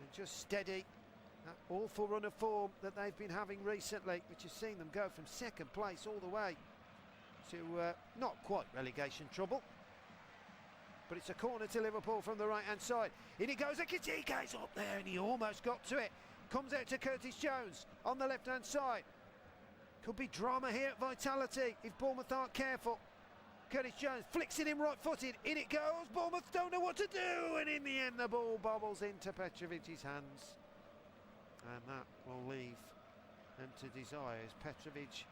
And just steady that awful run of form that they've been having recently, which has seen them go from second place all the way to not quite relegation trouble. But it's a corner to Liverpool from the right hand side. In it goes, Ekitike's up there and he almost got to it. Comes out to Curtis Jones on the left hand side. Could be drama here at Vitality if Bournemouth aren't careful. Curtis Jones flicks it in right footed. In it goes. Bournemouth don't know what to do, and in the end the ball bobbles into Petrovic's hands. And that will leave them to desire as Petrovic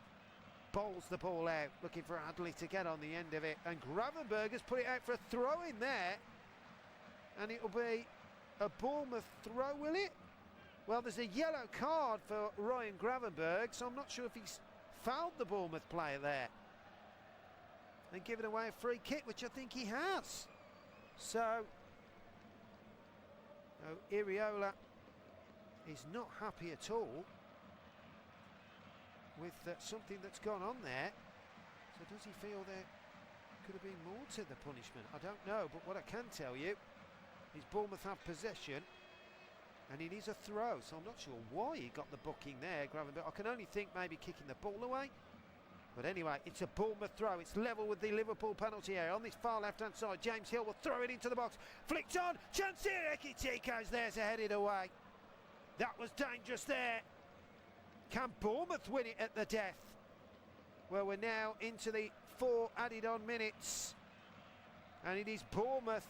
bowls the ball out, looking for Adley to get on the end of it. And Gravenberch has put it out for a throw in there. And it will be a Bournemouth throw, will it? Well, there's a yellow card for Ryan Gravenberch, so I'm not sure if he's fouled the Bournemouth player there and given away a free kick, which I think he has. So Iraola is not happy at all with something that's gone on there. So does he feel there could have been more to the punishment? I don't know, but what I can tell you is Bournemouth have possession and it is a throw, so I'm not sure why he got the booking there, Gravenberch. I can only think maybe kicking the ball away. But anyway, it's a Bournemouth throw. It's level with the Liverpool penalty area. On this far left-hand side, James Hill will throw it into the box. Flicked on. Chance here. Ekitike's there to head it away. That was dangerous there. Can Bournemouth win it at the death? Well, we're now into the 4 added-on minutes. And it is Bournemouth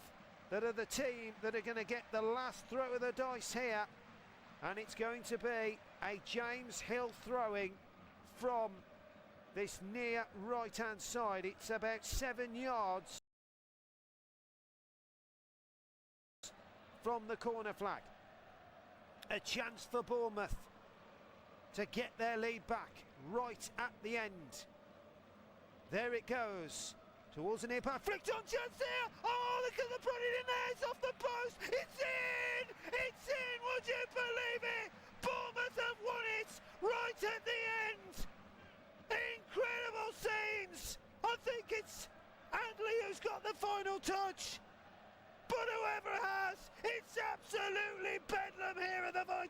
that are the team that are going to get the last throw of the dice here. And it's going to be a James Hill throwing from this near right-hand side. It's about 7 yards from the corner flag. A chance for Bournemouth to get their lead back right at the end. There it goes towards the near post. Flicked on, chance there. Oh, look at the put it in there. It's off the post. It's in. It's in. Would you believe it? Bournemouth have won it right at the end. Incredible scenes. I think it's Adley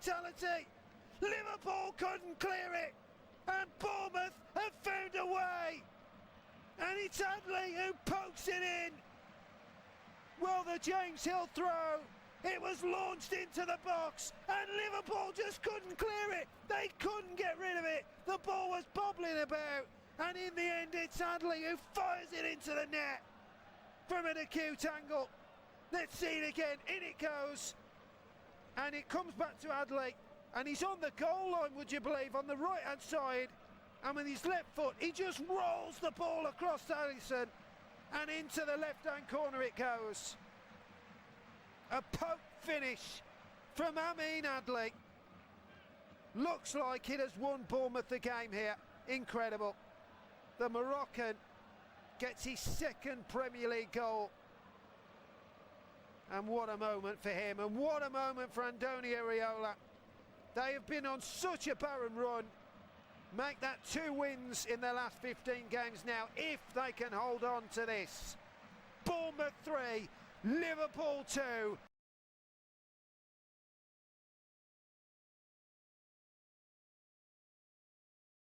brutality. Liverpool couldn't clear it, and Bournemouth have found a way. And it's Adley who pokes it in. Well, the James Hill throw, it was launched into the box, and Liverpool just couldn't clear it. They couldn't get rid of it. The ball was bobbling about, and in the end it's Adley who fires it into the net from an acute angle. Let's see it again. In it goes, and it comes back to Adley, and he's on the goal line, would you believe, on the right hand side, and with his left foot he just rolls the ball across Alisson, and into the left hand corner it goes. A poke finish from Amin Adley. Looks like it has won Bournemouth the game here. Incredible. The Moroccan gets his second Premier League goal. And what a moment for him, and what a moment for Andoni Iraola. They have been on such a barren run. Make that 2 wins in their last 15 games now, if they can hold on to this. Bournemouth 3, Liverpool 2.